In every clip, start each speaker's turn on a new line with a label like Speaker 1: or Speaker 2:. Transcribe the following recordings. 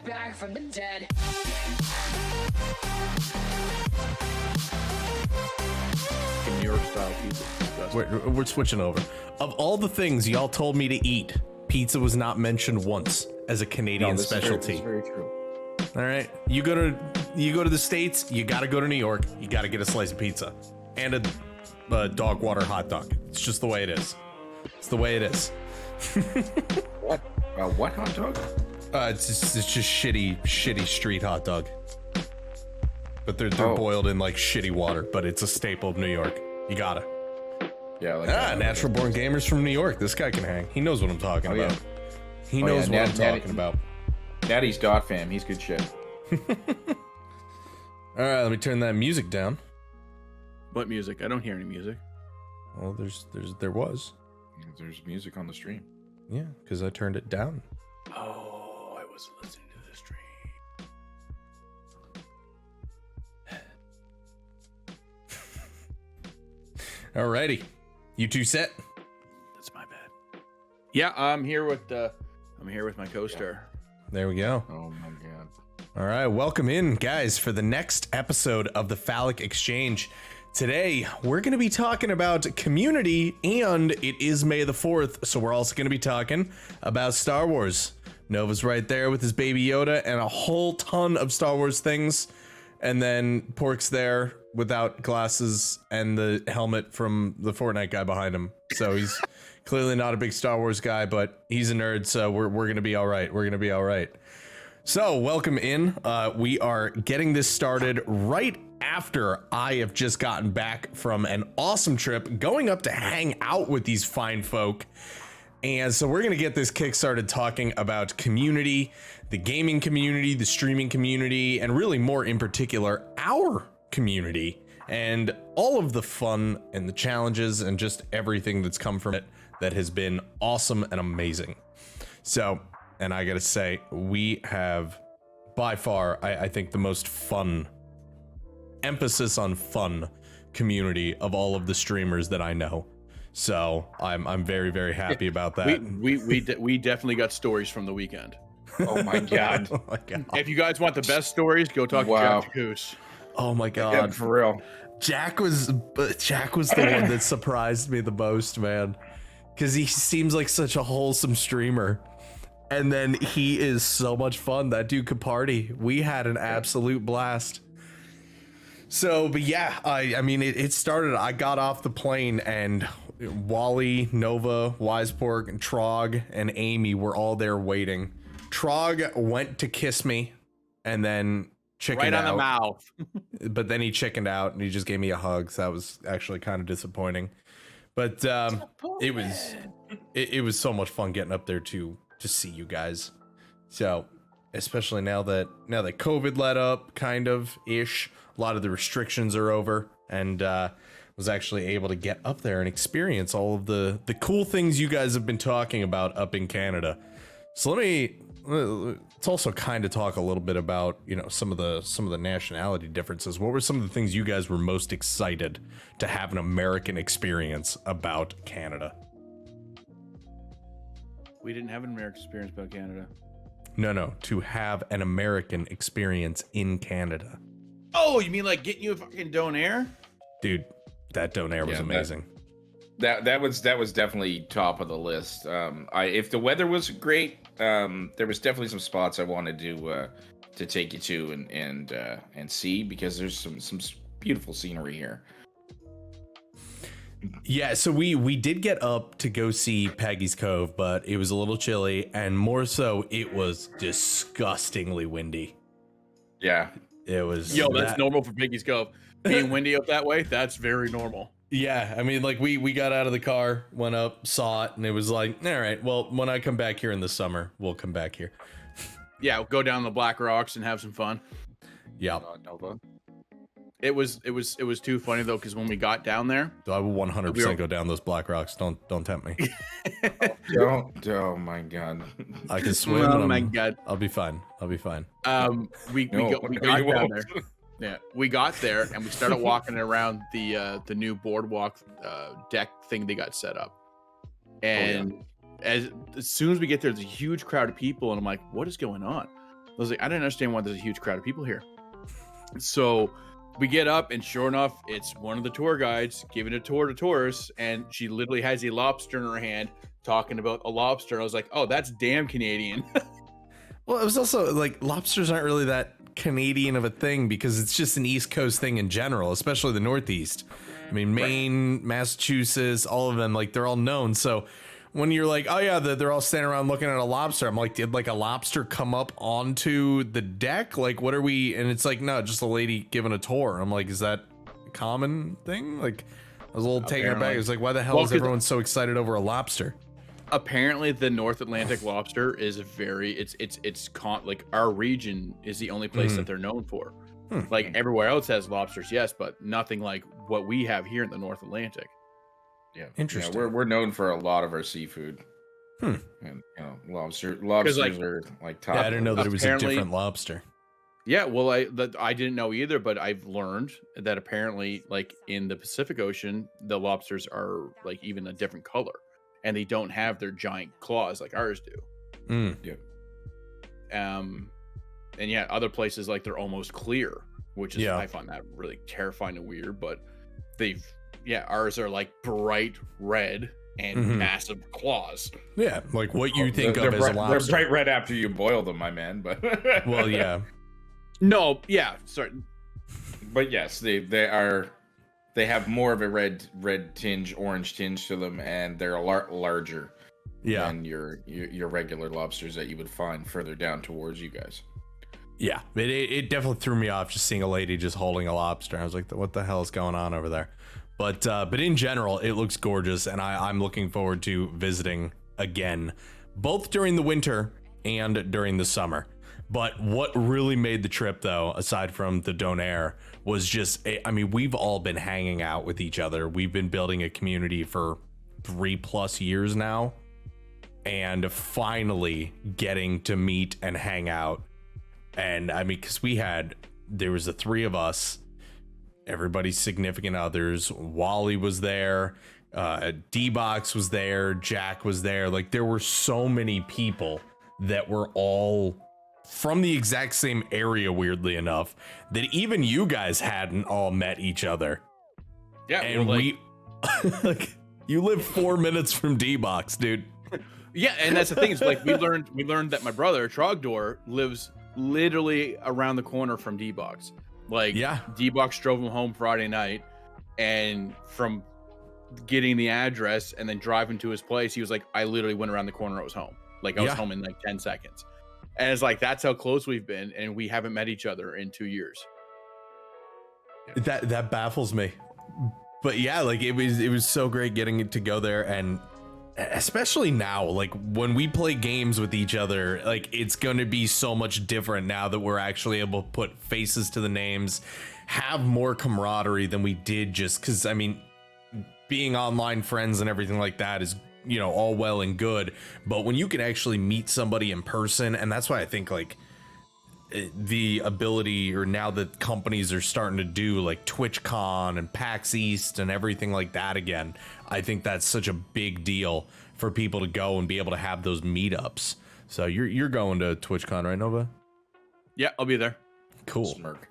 Speaker 1: Back from the dead.
Speaker 2: New York style pizza.
Speaker 3: We're switching over. Of all the things y'all told me to eat, pizza was not mentioned once as a Canadian specialty.
Speaker 2: This is very true.
Speaker 3: All right, you go to the States, you got to go to New York, you got to get a slice of pizza and a dog water hot dog. It's just the way it is. It's the way it is.
Speaker 2: What? What hot dog?
Speaker 3: It's just shitty street hot dog. But they're boiled in like shitty water, but it's a staple of New York. You gotta.
Speaker 2: Yeah, like
Speaker 3: natural born gamers from New York. This guy can hang. He knows what I'm talking about.
Speaker 2: Yeah.
Speaker 3: He knows what I'm talking about.
Speaker 2: Daddy's Dot fam. He's good shit.
Speaker 3: All right, let me turn that music down.
Speaker 4: What music? I don't hear any music.
Speaker 3: Well, there was.
Speaker 2: There's music on the stream.
Speaker 3: Yeah, because I turned it down.
Speaker 4: Oh, I wasn't listening to the stream.
Speaker 3: Alrighty, you two set?
Speaker 4: That's my bad. Yeah, I'm here with my co-star.
Speaker 3: There we go.
Speaker 2: Oh my god.
Speaker 3: All right, welcome in, guys, for the next episode of the Falic Exchange. Today, we're going to be talking about Community, and it is May the 4th, so we're also going to be talking about Star Wars. Nova's right there with his baby Yoda and a whole ton of Star Wars things, and then Pork's there without glasses and the helmet from the Fortnite guy behind him. So he's clearly not a big Star Wars guy, but he's a nerd, so we're going to be all right. We're going to be all right. So welcome in. We are getting this started right after I have just gotten back from an awesome trip going up to hang out with these fine folk. And so we're going to get this kick started talking about community, the gaming community, the streaming community, and really more in particular, our community and all of the fun and the challenges and just everything that's come from it that has been awesome and amazing. So, and I gotta say, we have by far, I think, the most fun, emphasis on fun community of all of the streamers that I know. So I'm very, very happy about that.
Speaker 4: We definitely got stories from the weekend.
Speaker 2: Oh my god.
Speaker 3: Oh my god.
Speaker 4: If you guys want the best stories, go talk to Jack Goose.
Speaker 3: Oh my god.
Speaker 2: Yeah, for real.
Speaker 3: Jack was the one that surprised me the most, man. Because he seems like such a wholesome streamer. And then he is so much fun. That dude could party. We had an absolute blast. So, but yeah, I mean, it started, I got off the plane and Wally, Nova, Wisepork, and Trog, and Amy were all there waiting. Trog went to kiss me and then chickened
Speaker 4: right on
Speaker 3: out.
Speaker 4: the mouth.
Speaker 3: But then he chickened out and he just gave me a hug. So that was actually kind of disappointing. But it was so much fun getting up there to see you guys. So especially now that COVID let up, kind of ish, a lot of the restrictions are over, and was actually able to get up there and experience all of the cool things you guys have been talking about up in Canada. So let's also kind of talk a little bit about, you know, some of the nationality differences. What were some of the things you guys were most excited to have an American experience about Canada?
Speaker 4: We didn't have an American experience about Canada.
Speaker 3: No, to have an American experience in Canada.
Speaker 4: Oh, you mean like getting you a fucking donair?
Speaker 3: Dude, that donair was amazing.
Speaker 2: That was definitely top of the list. If the weather was great, there was definitely some spots I wanted to take you to and see, because there's some beautiful scenery here.
Speaker 3: Yeah, so we did get up to go see Peggy's Cove, but it was a little chilly, and more so, it was disgustingly windy.
Speaker 2: Yeah.
Speaker 3: It was.
Speaker 4: Yo, that's normal for Peggy's Cove. Being windy up that way, that's very normal.
Speaker 3: Yeah, I mean, like, we got out of the car, went up, saw it, and it was like, all right, well, when I come back here in the summer, we'll come back here.
Speaker 4: Yeah, we'll go down the Black Rocks and have some fun.
Speaker 3: Yeah.
Speaker 2: Nova.
Speaker 4: It was too funny though, because when we got down there,
Speaker 3: I will 100% go down those Black Rocks. Don't tempt me.
Speaker 2: Don't. Oh my god.
Speaker 3: I can swim.
Speaker 4: Oh my god.
Speaker 3: I'll be fine.
Speaker 4: We got down there. Yeah, we got there and we started walking around the new boardwalk deck thing they got set up, and as soon as we get there, there's a huge crowd of people, and I'm like, what is going on? was like, I didn't understand why there's a huge crowd of people here. So we get up, and sure enough, it's one of the tour guides giving a tour to tourists, and she literally has a lobster in her hand talking about a lobster. I was like, oh, that's damn Canadian.
Speaker 3: Well, it was also like lobsters aren't really that Canadian of a thing because it's just an East Coast thing in general, especially the Northeast. I mean, Maine, Massachusetts, all of them, like they're all known. So when you're like, oh yeah, they're all standing around looking at a lobster, I'm like, did like a lobster come up onto the deck? Like, what are we? And it's like, no, just a lady giving a tour. I'm like, is that a common thing? Like, I was a little taken aback. I was like, why the hell is everyone so excited over a lobster?
Speaker 4: Apparently, the North Atlantic lobster is like our region is the only place that they're known for. Like everywhere else has lobsters, yes, but nothing like what we have here in the North Atlantic.
Speaker 2: Yeah,
Speaker 3: interesting.
Speaker 2: Yeah, we're known for a lot of our seafood. And lobsters are like top.
Speaker 3: Yeah, I didn't know that it was a different lobster.
Speaker 4: Yeah, well, I didn't know either, but I've learned that apparently, like in the Pacific Ocean, the lobsters are like even a different color, and they don't have their giant claws like ours do.
Speaker 2: Yeah.
Speaker 4: And yeah, other places like they're almost clear, which is I find that really terrifying and weird. But ours are like bright red and massive claws.
Speaker 3: Yeah, like what you think of as a lobster.
Speaker 2: They're bright red after you boil them, my man. But
Speaker 3: well, yeah.
Speaker 4: No, yeah, sorry.
Speaker 2: But yes, they have more of a red tinge, orange tinge to them, and they're a lot larger than your regular lobsters that you would find further down towards you guys.
Speaker 3: Yeah, it definitely threw me off just seeing a lady just holding a lobster. I was like, what the hell is going on over there? But in general, it looks gorgeous, and I'm looking forward to visiting again, both during the winter and during the summer. But what really made the trip, though, aside from the donair, was just, I mean, we've all been hanging out with each other. We've been building a community for 3+ years now, and finally getting to meet and hang out. And I mean, because there was the three of us, everybody's significant others. Wally was there, D-Box was there, Jack was there. Like, there were so many people that were all from the exact same area, weirdly enough, that even you guys hadn't all met each other.
Speaker 4: Yeah,
Speaker 3: and we like, you live 4 minutes from D-Box, dude.
Speaker 4: Yeah, and that's the thing, is like we learned that my brother Trogdor lives literally around the corner from D-Box. Like, D-Box drove him home Friday night, and from getting the address and then driving to his place, he was like, I literally went around the corner, I was home. Like, I was home in like 10 seconds. And it's like, that's how close we've been, and we haven't met each other in 2 years.
Speaker 3: That baffles me. But yeah, like it was so great getting to go there, and especially now, like when we play games with each other, like it's going to be so much different now that we're actually able to put faces to the names, have more camaraderie than we did, just because, I mean, being online friends and everything like that is, you know, all well and good, but when you can actually meet somebody in person, and that's why I think like the ability, or now that companies are starting to do like TwitchCon and PAX East and everything like that again, I think that's such a big deal for people to go and be able to have those meetups. So you're going to TwitchCon, right, Nova?
Speaker 4: Yeah, I'll be there.
Speaker 3: Cool.
Speaker 2: Smirk.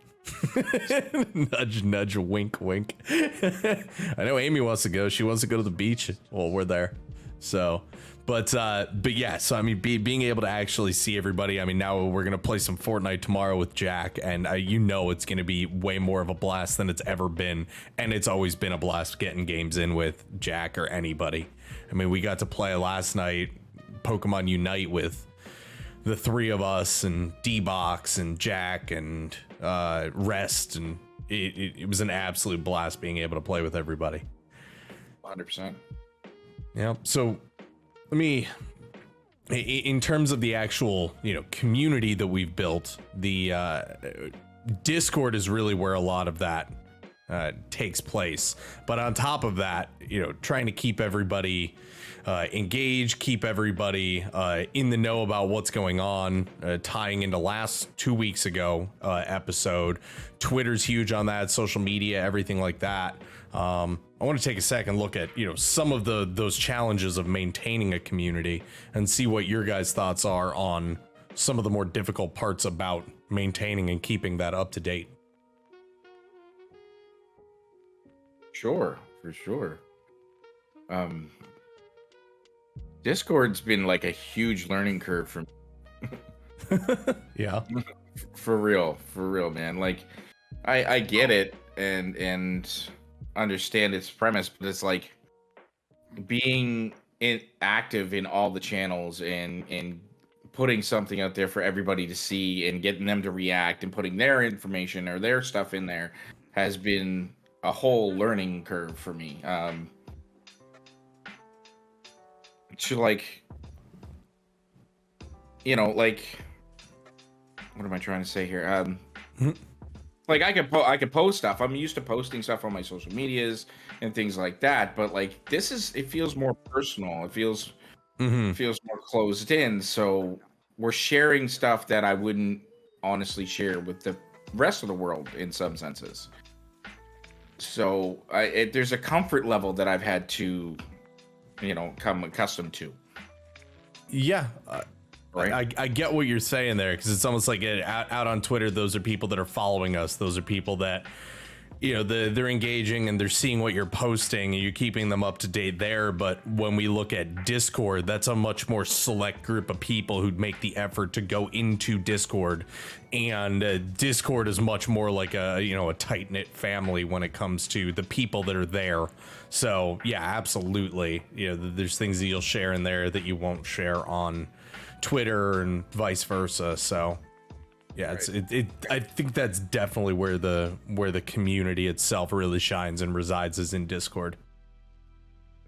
Speaker 3: Nudge, nudge, wink, wink. I know Amy wants to go. She wants to go to the beach. Well, we're there. So, but yeah, so I mean, being able to actually see everybody. I mean, now we're gonna play some Fortnite tomorrow with Jack, and you know it's gonna be way more of a blast than it's ever been, and it's always been a blast getting games in with Jack or anybody. I mean, we got to play last night Pokemon Unite with the three of us, and D-Box and Jack and Rest, and it was an absolute blast being able to play with everybody.
Speaker 2: 100%.
Speaker 3: Yeah. So let me, in terms of the actual, you know, community that we've built, the Discord is really where a lot of that takes place. But on top of that, you know, trying to keep everybody engaged, keep everybody in the know about what's going on, tying into last 2 weeks ago episode. Twitter's huge on that, social media, everything like that. I want to take a second look at, you know, some of those challenges of maintaining a community and see what your guys' thoughts are on some of the more difficult parts about maintaining and keeping that up to date.
Speaker 2: Sure, for sure. Discord's been like a huge learning curve for me.
Speaker 3: Yeah.
Speaker 2: For real, man. Like I get it and understand its premise, but it's like being active in all the channels and putting something out there for everybody to see and getting them to react and putting their information or their stuff in there has been a whole learning curve for me. To like, like, what am I trying to say here? Like I could post stuff. I'm used to posting stuff on my social medias and things like that, but like it feels more personal. It feels more closed in. So we're sharing stuff that I wouldn't honestly share with the rest of the world in some senses. So there's a comfort level that I've had to, come accustomed to.
Speaker 3: Yeah.
Speaker 2: Right.
Speaker 3: I get what you're saying there, because it's almost like out on Twitter, those are people that are following us. Those are people that, they're engaging and they're seeing what you're posting and you're keeping them up to date there. But when we look at Discord, that's a much more select group of people who'd make the effort to go into Discord. And Discord is much more like a tight knit family when it comes to the people that are there. So yeah, absolutely. There's things that you'll share in there that you won't share on Twitter and vice versa. So yeah, right. I think that's definitely where the community itself really shines and resides, is in Discord.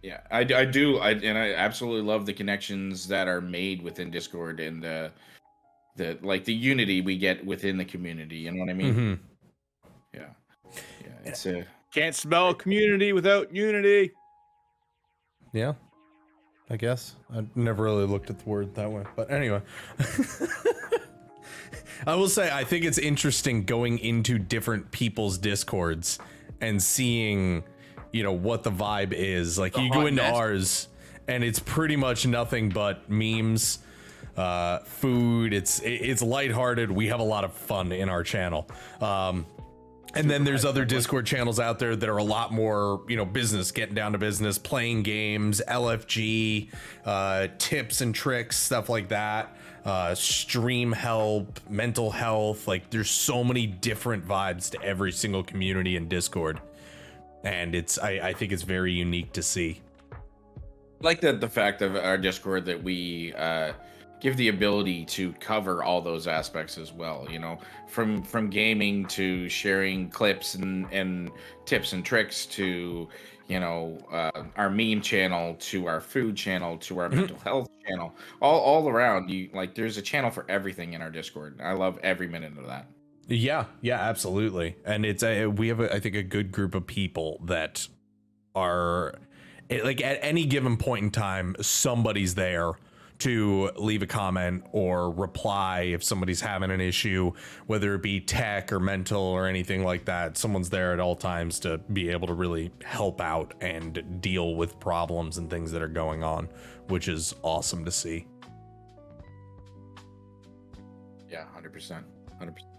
Speaker 2: Yeah, I do. I absolutely love the connections that are made within Discord and the unity we get within the community. You know what I mean?
Speaker 3: Mm-hmm.
Speaker 2: Yeah. It's
Speaker 4: can't spell community without unity.
Speaker 3: Yeah, I guess I never really looked at the word that way, but anyway. I will say, I think it's interesting going into different people's Discords and seeing, what the vibe is. Like, you go into ours and it's pretty much nothing but memes, food. It's lighthearted. We have a lot of fun in our channel. And then there's other Discord channels out there that are a lot more, business, getting down to business, playing games, LFG, tips and tricks, stuff like that. Stream help, mental health. Like, there's so many different vibes to every single community in Discord. And I think it's very unique to see.
Speaker 2: Like the fact of our Discord that we give the ability to cover all those aspects as well, from gaming to sharing clips and tips and tricks to our meme channel, to our food channel, to our mental health channel, all around. There's a channel for everything in our Discord. I love every minute of that.
Speaker 3: Yeah, absolutely. And we have I think a good group of people that are like, at any given point in time, somebody's there to leave a comment or reply if somebody's having an issue, whether it be tech or mental or anything like that. Someone's there at all times to be able to really help out and deal with problems and things that are going on, which is awesome to see.
Speaker 2: Yeah, 100%.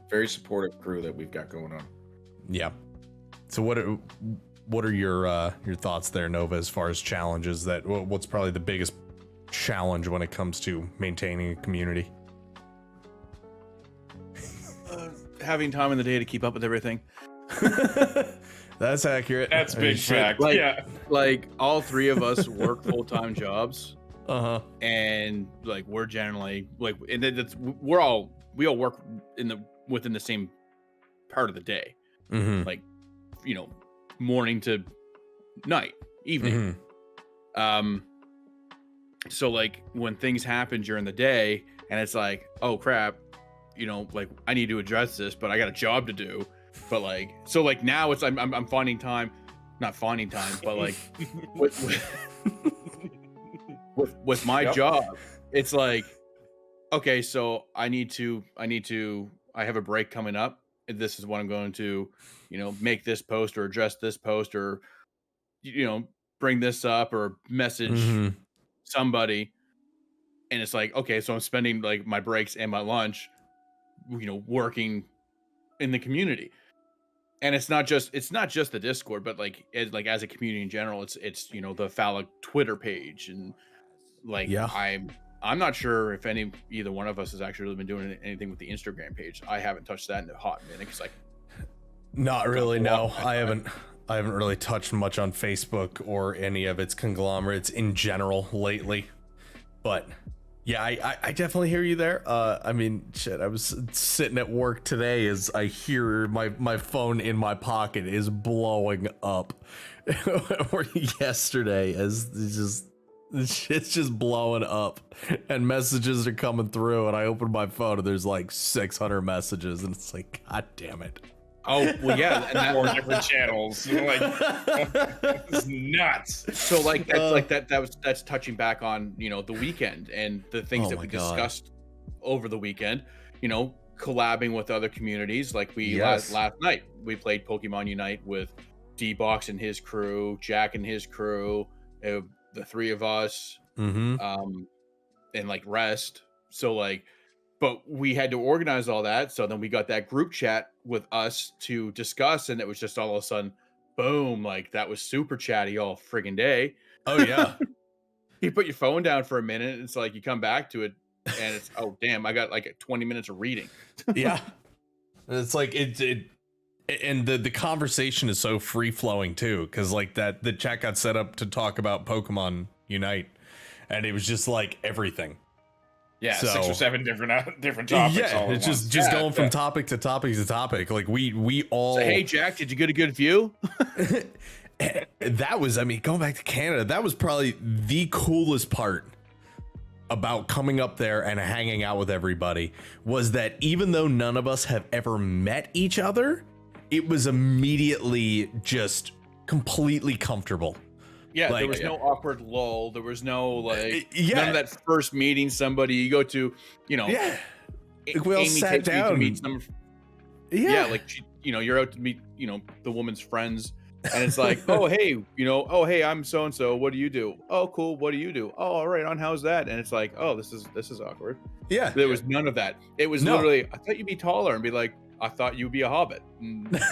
Speaker 2: Very supportive crew that we've got going on.
Speaker 3: Yeah. So what are your thoughts there, Nova, as far as challenges? What's probably the biggest challenge when it comes to maintaining a community?
Speaker 4: Having time in the day to keep up with everything.
Speaker 3: That's accurate.
Speaker 2: That's big fact.
Speaker 4: Like all three of us work full-time jobs.
Speaker 3: And
Speaker 4: like we're generally and we all work within the same part of the day. Like, morning to night, evening. So like when things happen during the day and it's like, oh crap, I need to address this, but I got a job to do. But so now it's I'm finding time, not finding time, but like with my job, it's like, okay, so I have a break coming up. And this is what I'm going to, make this post or address this post or, bring this up or message somebody. and it's like, okay, so I'm spending like my breaks and my lunch, working in the community. And it's not just the Discord, but like as a community in general, it's the Falic Twitter page, and like I'm not sure if either one of us has actually really been doing anything with the Instagram page. I haven't touched that in a hot minute because
Speaker 3: not really. No, I haven't really touched much on Facebook or any of its conglomerates in general lately. But yeah, I definitely hear you there. I mean, shit, I was sitting at work today as I hear my phone in my pocket is blowing up. Or yesterday as it's just blowing up and messages are coming through, and I open my phone and there's like 600 messages, and it's like, God damn it.
Speaker 2: Oh, well, yeah, and that 4 different channels. Like, it's nuts.
Speaker 4: So like that's touching back on, the weekend and the things that we discussed over the weekend, collabing with other communities. Like last night, we played Pokemon Unite with D-Box and his crew, Jack and his crew, the 3 of us, and like Rest. So like, but we had to organize all that. So then we got that group chat with us to discuss, and it was just all of a sudden, boom, like that was super chatty all friggin' day.
Speaker 3: Oh yeah.
Speaker 4: You put your phone down for a minute, it's like you come back to it and it's, oh damn, I got like 20 minutes of reading.
Speaker 3: Yeah. It's like and the conversation is so free flowing too, because like the chat got set up to talk about Pokemon Unite, and it was just like everything.
Speaker 2: Yeah, so, 6 or 7 different topics.
Speaker 3: Yeah, it's just going from topic to topic to topic. Like we all.
Speaker 4: So, hey Jack, did you get a good view?
Speaker 3: That was, I mean, going back to Canada, that was probably the coolest part about coming up there and hanging out with everybody, was that even though none of us have ever met each other, it was immediately just completely comfortable.
Speaker 4: Yeah,
Speaker 3: like,
Speaker 4: there was no awkward lull. There was no none of that first meeting somebody you go to,
Speaker 3: Like we all sat down.
Speaker 4: To meet some, like you're out to meet, the woman's friends, and it's like, oh hey, I'm so and so. What do you do? Oh, cool. What do you do? Oh, all right. On how's that? And it's like, oh, this is awkward.
Speaker 3: Yeah,
Speaker 4: there was none of that. It was literally, I thought you'd be taller, and be like, I thought you'd be a hobbit. Let's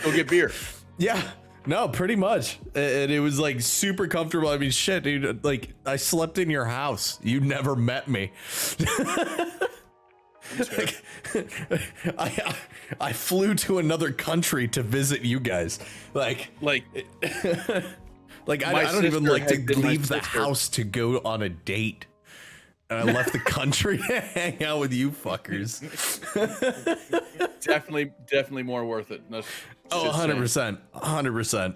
Speaker 4: go get beer.
Speaker 3: Yeah. No, pretty much. And it was like super comfortable. I mean, shit, dude, like I slept in your house. You never met me. Like, I flew to another country to visit you guys. Like I don't even like to leave the house to go on a date. And I left the country to hang out with you fuckers.
Speaker 4: Definitely more worth it.
Speaker 3: 100%. 100%.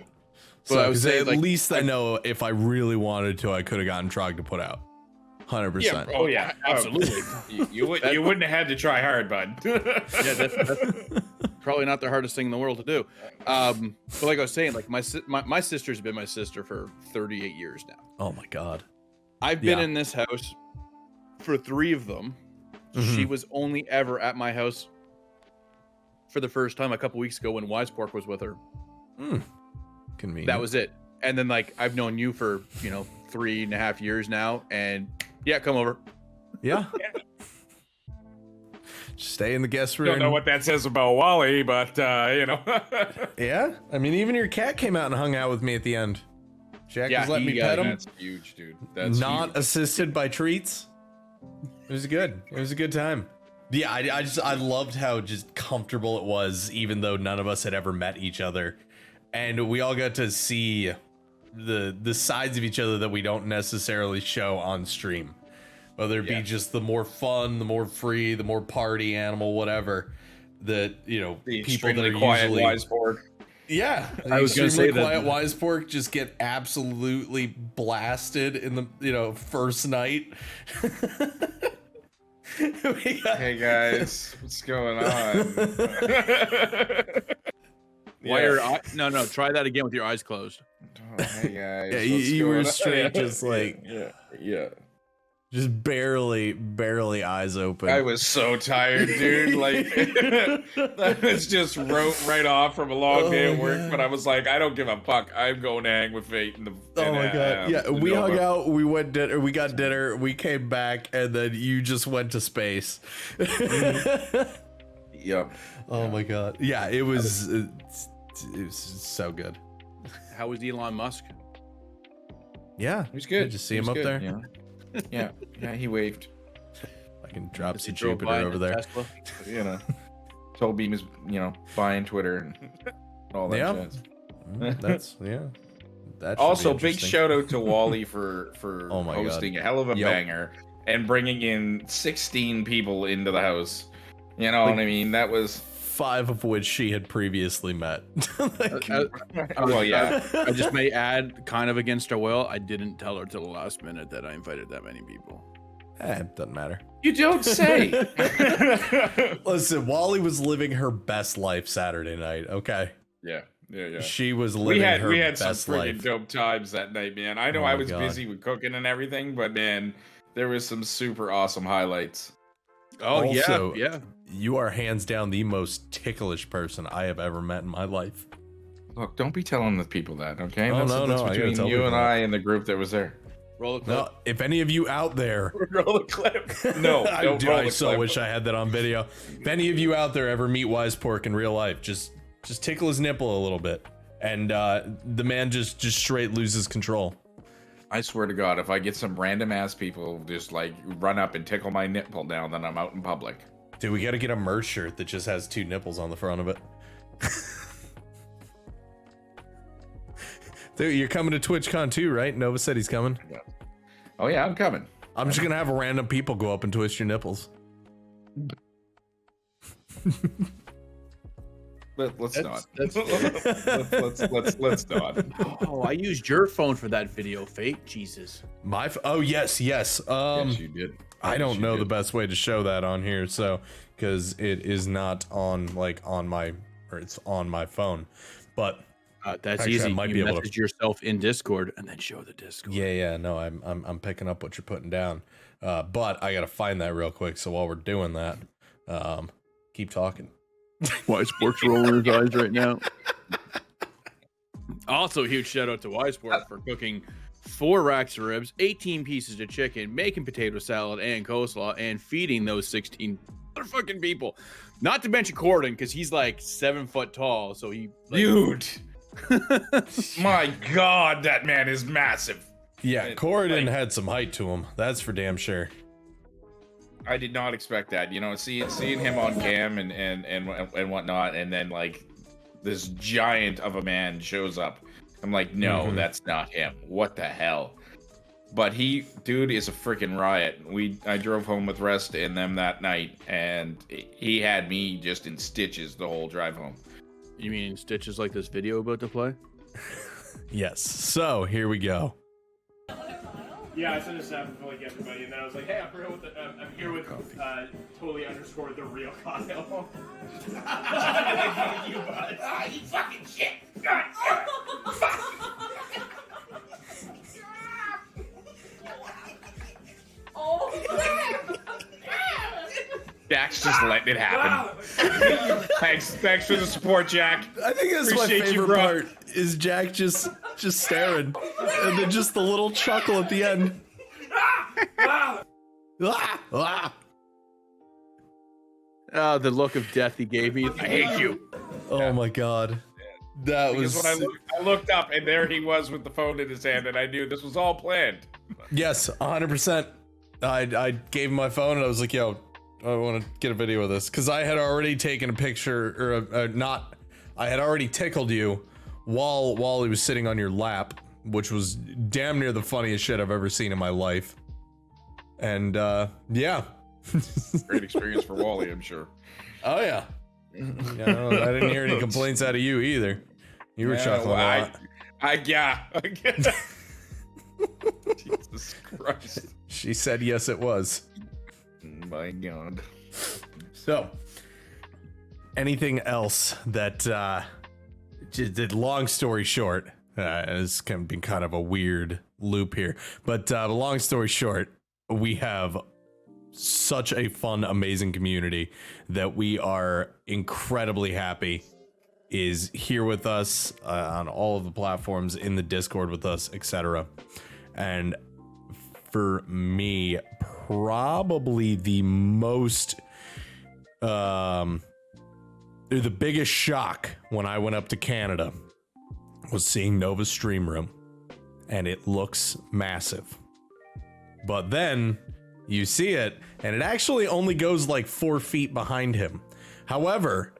Speaker 3: So I would say at least I know if I really wanted to, I could have gotten Trog to put out. 100%.
Speaker 2: Yeah, oh yeah, absolutely. you wouldn't have had to try hard, bud.
Speaker 4: Yeah, that's probably not the hardest thing in the world to do. But like I was saying, like my sister's been my sister for 38 years now.
Speaker 3: Oh my god.
Speaker 4: I've been in this house for 3 of them. She was only ever at my house for the first time a couple weeks ago when Wise Pork was with her.
Speaker 3: Convenient.
Speaker 4: That was it. And then like I've known you for 3.5 years now, and yeah, come over.
Speaker 3: Yeah. Just stay in the guest room.
Speaker 2: Don't know what that says about Wally, but
Speaker 3: Yeah, I mean, even your cat came out and hung out with me at the end. Jack was letting me pet him.
Speaker 2: That's huge, dude. That's
Speaker 3: not
Speaker 2: huge.
Speaker 3: Assisted by treats. It was good. It was a good time. Yeah, I loved how just comfortable it was, even though none of us had ever met each other, and we all got to see the sides of each other that we don't necessarily show on stream, whether it be just the more fun, the more free, the more party animal, whatever. That the people that are
Speaker 2: quiet
Speaker 3: usually
Speaker 2: Wise Pork.
Speaker 3: Yeah, I was gonna say quiet Wise Pork just get absolutely blasted in the first night.
Speaker 2: Hey guys, what's going on?
Speaker 4: No, try that again with your eyes closed.
Speaker 2: Oh, hey guys.
Speaker 3: Yeah, you were straight, just like
Speaker 2: yeah.
Speaker 3: Just barely eyes open.
Speaker 2: I was so tired, dude. Like, that was just wrote right off from a long day at work. God. But I was like, I don't give a fuck. I'm going to hang with Fate.
Speaker 3: Oh my God. Yeah, we hung out. We went dinner. We got dinner. We came back, and then you just went to space.
Speaker 2: Yep.
Speaker 3: Oh my God. Yeah, it was so good.
Speaker 4: How was Elon Musk?
Speaker 3: Yeah,
Speaker 2: he was good.
Speaker 3: Did you see him up there?
Speaker 2: Yeah. Yeah, he waved.
Speaker 3: I can drop to Jupiter over there.
Speaker 2: Tesla. You know, told Beam is, buying Twitter and all that shit.
Speaker 3: That's That
Speaker 2: also, big shout out to Wally for hosting
Speaker 3: God.
Speaker 2: A hell of a banger and bringing in 16 people into the house. You know what I mean? That was
Speaker 3: 5 of which she had previously met.
Speaker 2: Well, yeah.
Speaker 4: I just may add, kind of against her will, I didn't tell her till the last minute that I invited that many people.
Speaker 3: It doesn't matter.
Speaker 2: You don't say.
Speaker 3: Listen, Wally was living her best life Saturday night. Okay.
Speaker 2: Yeah.
Speaker 3: She was living her best life.
Speaker 2: We had some freaking dope times that night, man. I know I was busy with cooking and everything, but man, there was some super awesome highlights.
Speaker 3: Oh, also, yeah. You are hands down the most ticklish person I have ever met in my life.
Speaker 2: Look, don't be telling the people that, okay?
Speaker 3: Oh,
Speaker 2: that's between you and I and the group that was there.
Speaker 4: Roll a clip.
Speaker 3: No, if any of you out there...
Speaker 2: Roll a clip. No, don't roll
Speaker 3: I so wish I had that on video. If any of you out there ever meet Wise Pork in real life, just tickle his nipple a little bit. And the man just straight loses control.
Speaker 2: I swear to God, if I get some random ass people just like run up and tickle my nipple down, then I'm out in public.
Speaker 3: Dude, we got to get a merch shirt that just has 2 nipples on the front of it. Dude, you're coming to TwitchCon too, right? Nova said he's coming.
Speaker 2: Oh yeah, I'm coming.
Speaker 3: I'm just gonna have random people go up and twist your nipples.
Speaker 2: Let's not. Let's not.
Speaker 4: Oh, I used your phone for that video, Fate. Jesus.
Speaker 3: Oh yes.
Speaker 2: Yes, you did.
Speaker 3: I don't know the best way to show that on here, so because it is not on it's on my phone, but
Speaker 4: that's
Speaker 3: actually,
Speaker 4: easy.
Speaker 3: I might be able to
Speaker 4: message yourself in Discord and then show the Discord.
Speaker 3: Yeah. No, I'm picking up what you're putting down, but I gotta find that real quick. So while we're doing that, keep talking.
Speaker 4: Wise Pork's rolling his eyes right now. Also, huge shout out to Wise Pork for cooking 4 racks of ribs, 18 pieces of chicken, making potato salad and coleslaw, and feeding those 16 motherfucking people. Not to mention Corden, because he's like 7 foot tall, so he...
Speaker 2: Dude! My God, that man is massive.
Speaker 3: Yeah, Corden had some height to him. That's for damn sure.
Speaker 2: I did not expect that. Seeing him on cam and whatnot, and then like this giant of a man shows up. I'm like, no, that's not him. What the hell? But dude is a freaking riot. I drove home with Rest and them that night, and he had me just in stitches the whole drive home.
Speaker 4: You mean stitches like this video about to play?
Speaker 3: Yes. So here we go.
Speaker 1: Yeah, I sent a snap to like everybody, and then I was like, "Hey, I'm here with totally underscore the real Kyle." You bud. You fucking shit.
Speaker 2: Jack's just letting it happen. Thanks for the support, Jack.
Speaker 3: I think that's
Speaker 2: Appreciate
Speaker 3: my favorite
Speaker 2: you,
Speaker 3: part is Jack just staring, and then just the little chuckle at the end.
Speaker 4: The look of death he gave me. I hate you.
Speaker 3: Oh my God, that was.
Speaker 2: When I looked up, and there he was with the phone in his hand, and I knew this was all planned.
Speaker 3: Yes, 100%. I gave him my phone, and I was like, "Yo, I want to get a video of this," because I had already taken a picture, I had already tickled you while he was sitting on your lap, which was damn near the funniest shit I've ever seen in my life. And yeah.
Speaker 2: Great experience for Wally, I'm sure.
Speaker 3: Oh yeah. I didn't hear any complaints out of you either. You were chuckling a lot.
Speaker 2: Yeah. Jesus Christ.
Speaker 3: She said yes, it was.
Speaker 2: My God.
Speaker 3: So, anything else that, long story short, it's been kind of a weird loop here, but long story short, we have such a fun, amazing community that we are incredibly happy is here with us on all of the platforms, in the Discord with us, etc. And for me, probably the most the biggest shock when I went up to Canada was seeing Nova's stream room, and it looks massive. But then you see it, and it actually only goes like 4 feet behind him. However,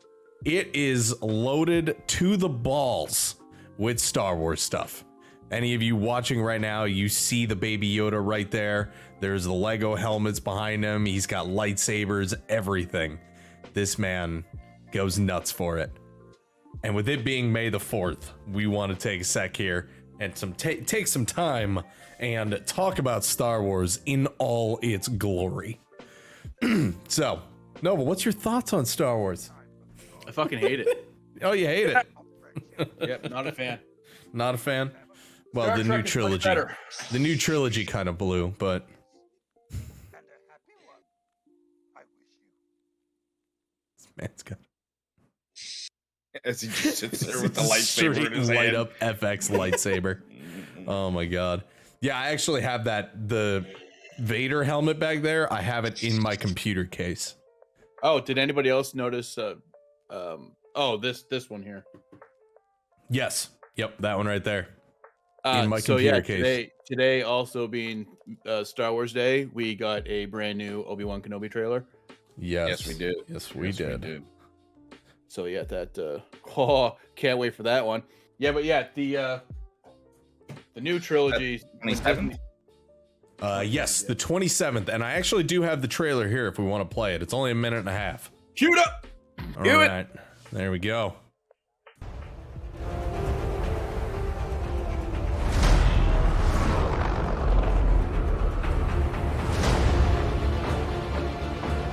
Speaker 3: it is loaded to the balls with Star Wars stuff. Any of you watching right now, you see the Baby Yoda right there. There's the Lego helmets behind him. He's got lightsabers, everything. This man goes nuts for it. And with it being May the 4th, we want to take a sec here and take some time and talk about Star Wars in all its glory. So, Nova, what's your thoughts on Star Wars?
Speaker 4: I fucking hate it.
Speaker 3: Oh, you hate it?
Speaker 4: Yep, not a fan.
Speaker 3: Not a fan? Well,
Speaker 4: Star
Speaker 3: the
Speaker 4: Trek
Speaker 3: new
Speaker 4: is
Speaker 3: trilogy.
Speaker 4: much better.
Speaker 3: The new trilogy kind of blew, but this man's got
Speaker 2: As he just sits there with the lightsaber
Speaker 3: straight
Speaker 2: in his
Speaker 3: light
Speaker 2: hand.
Speaker 3: up FX lightsaber. Oh my god. Yeah, I actually have the Vader helmet back there. I have it in my computer case.
Speaker 4: Oh, did anybody else notice? This one here.
Speaker 3: Yes. Yep, that one right there.
Speaker 4: In
Speaker 3: my computer case.
Speaker 4: Today also being Star Wars Day, we got a brand new Obi-Wan Kenobi trailer.
Speaker 3: Yes,
Speaker 2: we did.
Speaker 3: Yes, we did.
Speaker 4: So yeah, that can't wait for that one. Yeah, but yeah, the new trilogy.
Speaker 2: 27th?
Speaker 3: Yes, the 27th, and I actually do have the trailer here if we want to play it. It's only a minute and a half.
Speaker 4: Cue it up.
Speaker 3: All
Speaker 4: Do it.
Speaker 3: right, there we go.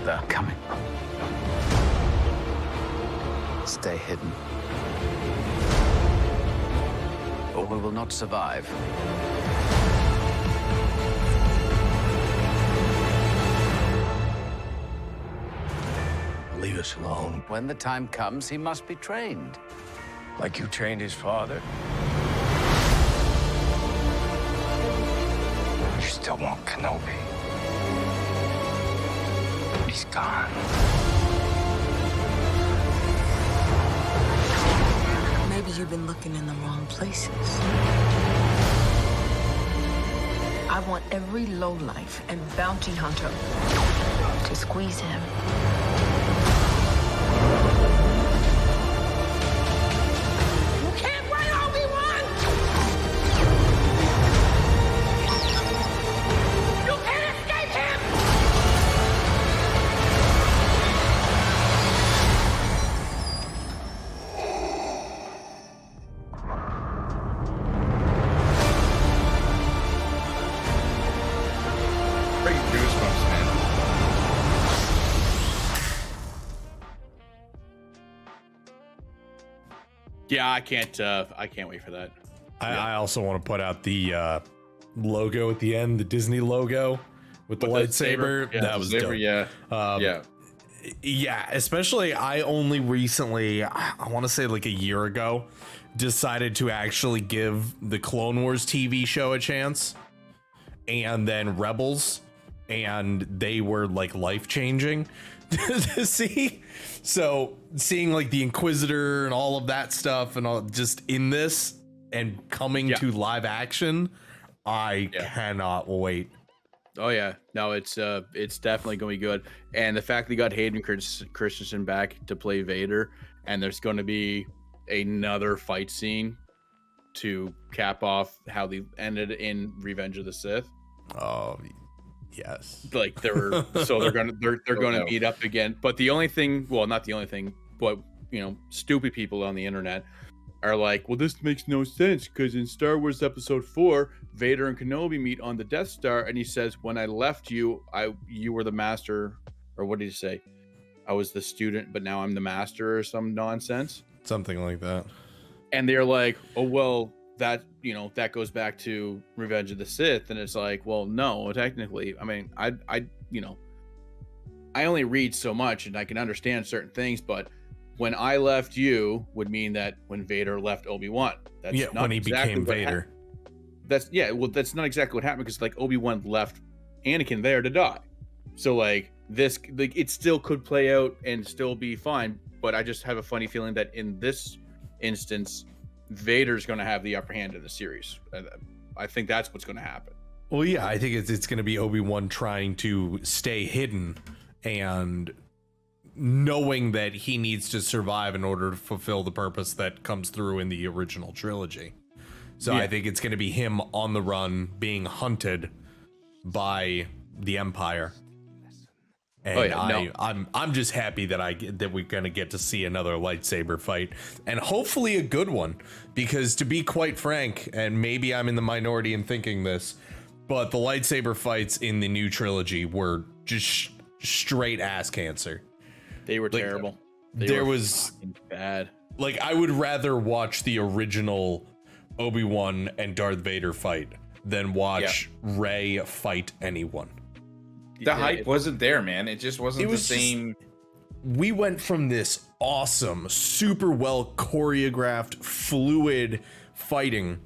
Speaker 5: They're coming. Stay hidden, or we will not survive.
Speaker 6: Leave us alone.
Speaker 5: When the time comes, he must be trained.
Speaker 6: Like you trained his father? You still want Kenobi. He's gone.
Speaker 7: Maybe you've been looking in the wrong places. I want every lowlife and bounty hunter to squeeze him. You can't run Obi-Wan! You can't escape him!
Speaker 2: Bring goosebumps, man.
Speaker 4: Yeah, I can't wait for that.
Speaker 3: I also want to put out the logo at the end, the Disney logo with the
Speaker 4: With the
Speaker 3: lightsaber.
Speaker 4: saber? Yeah,
Speaker 3: that was dope.
Speaker 2: Yeah. Yeah.
Speaker 3: Yeah, especially I only recently, I want to say like a year ago, decided to actually give the Clone Wars TV show a chance, and then Rebels, and they were like life-changing to see. So seeing like the Inquisitor and all of that stuff and all just in this and coming to live action, I cannot wait.
Speaker 4: Oh yeah, no, it's definitely going to be good, and the fact they got Hayden Christensen back to play Vader, and there's going to be another fight scene to cap off how they ended in Revenge of the Sith.
Speaker 3: Oh yes,
Speaker 4: Like they're gonna meet up again. But the only thing, well, not the only thing, but stupid people on the internet are like, well, this makes no sense because in Star Wars Episode 4, Vader and Kenobi meet on the Death Star, and he says, "When I left you, you were the master," or what did he say? "I was the student, but now I'm the master," or some nonsense.
Speaker 3: something like that.
Speaker 4: And they're like, "Oh well, that, that goes back to Revenge of the Sith, and it's like, well, no, technically, I mean, I only read so much and I can understand certain things, but when I left you would mean that when Vader left Obi-Wan. That's not
Speaker 3: when he
Speaker 4: exactly
Speaker 3: became Vader.
Speaker 4: That's not exactly what happened, because like Obi-Wan left Anakin there to die. So like this, like it still could play out and still be fine, but I just have a funny feeling that in this instance, Vader's going to have the upper hand in the series. I think that's what's going to happen.
Speaker 3: Well, yeah, I think it's going to be Obi-Wan trying to stay hidden and knowing that he needs to survive in order to fulfill the purpose that comes through in the original trilogy. So I think it's going to be him on the run, being hunted by the Empire. And I'm just happy that we're going to get to see another lightsaber fight, and hopefully a good one, because to be quite frank, and maybe I'm in the minority in thinking this, but the lightsaber fights in the new trilogy were just straight ass cancer.
Speaker 4: They were terrible.
Speaker 3: There was
Speaker 4: bad.
Speaker 3: Like, I would rather watch the original Obi-Wan and Darth Vader fight than watch Rey fight anyone.
Speaker 2: The hype wasn't there, man. It just wasn't the same.
Speaker 3: We went from this awesome, super well choreographed, fluid fighting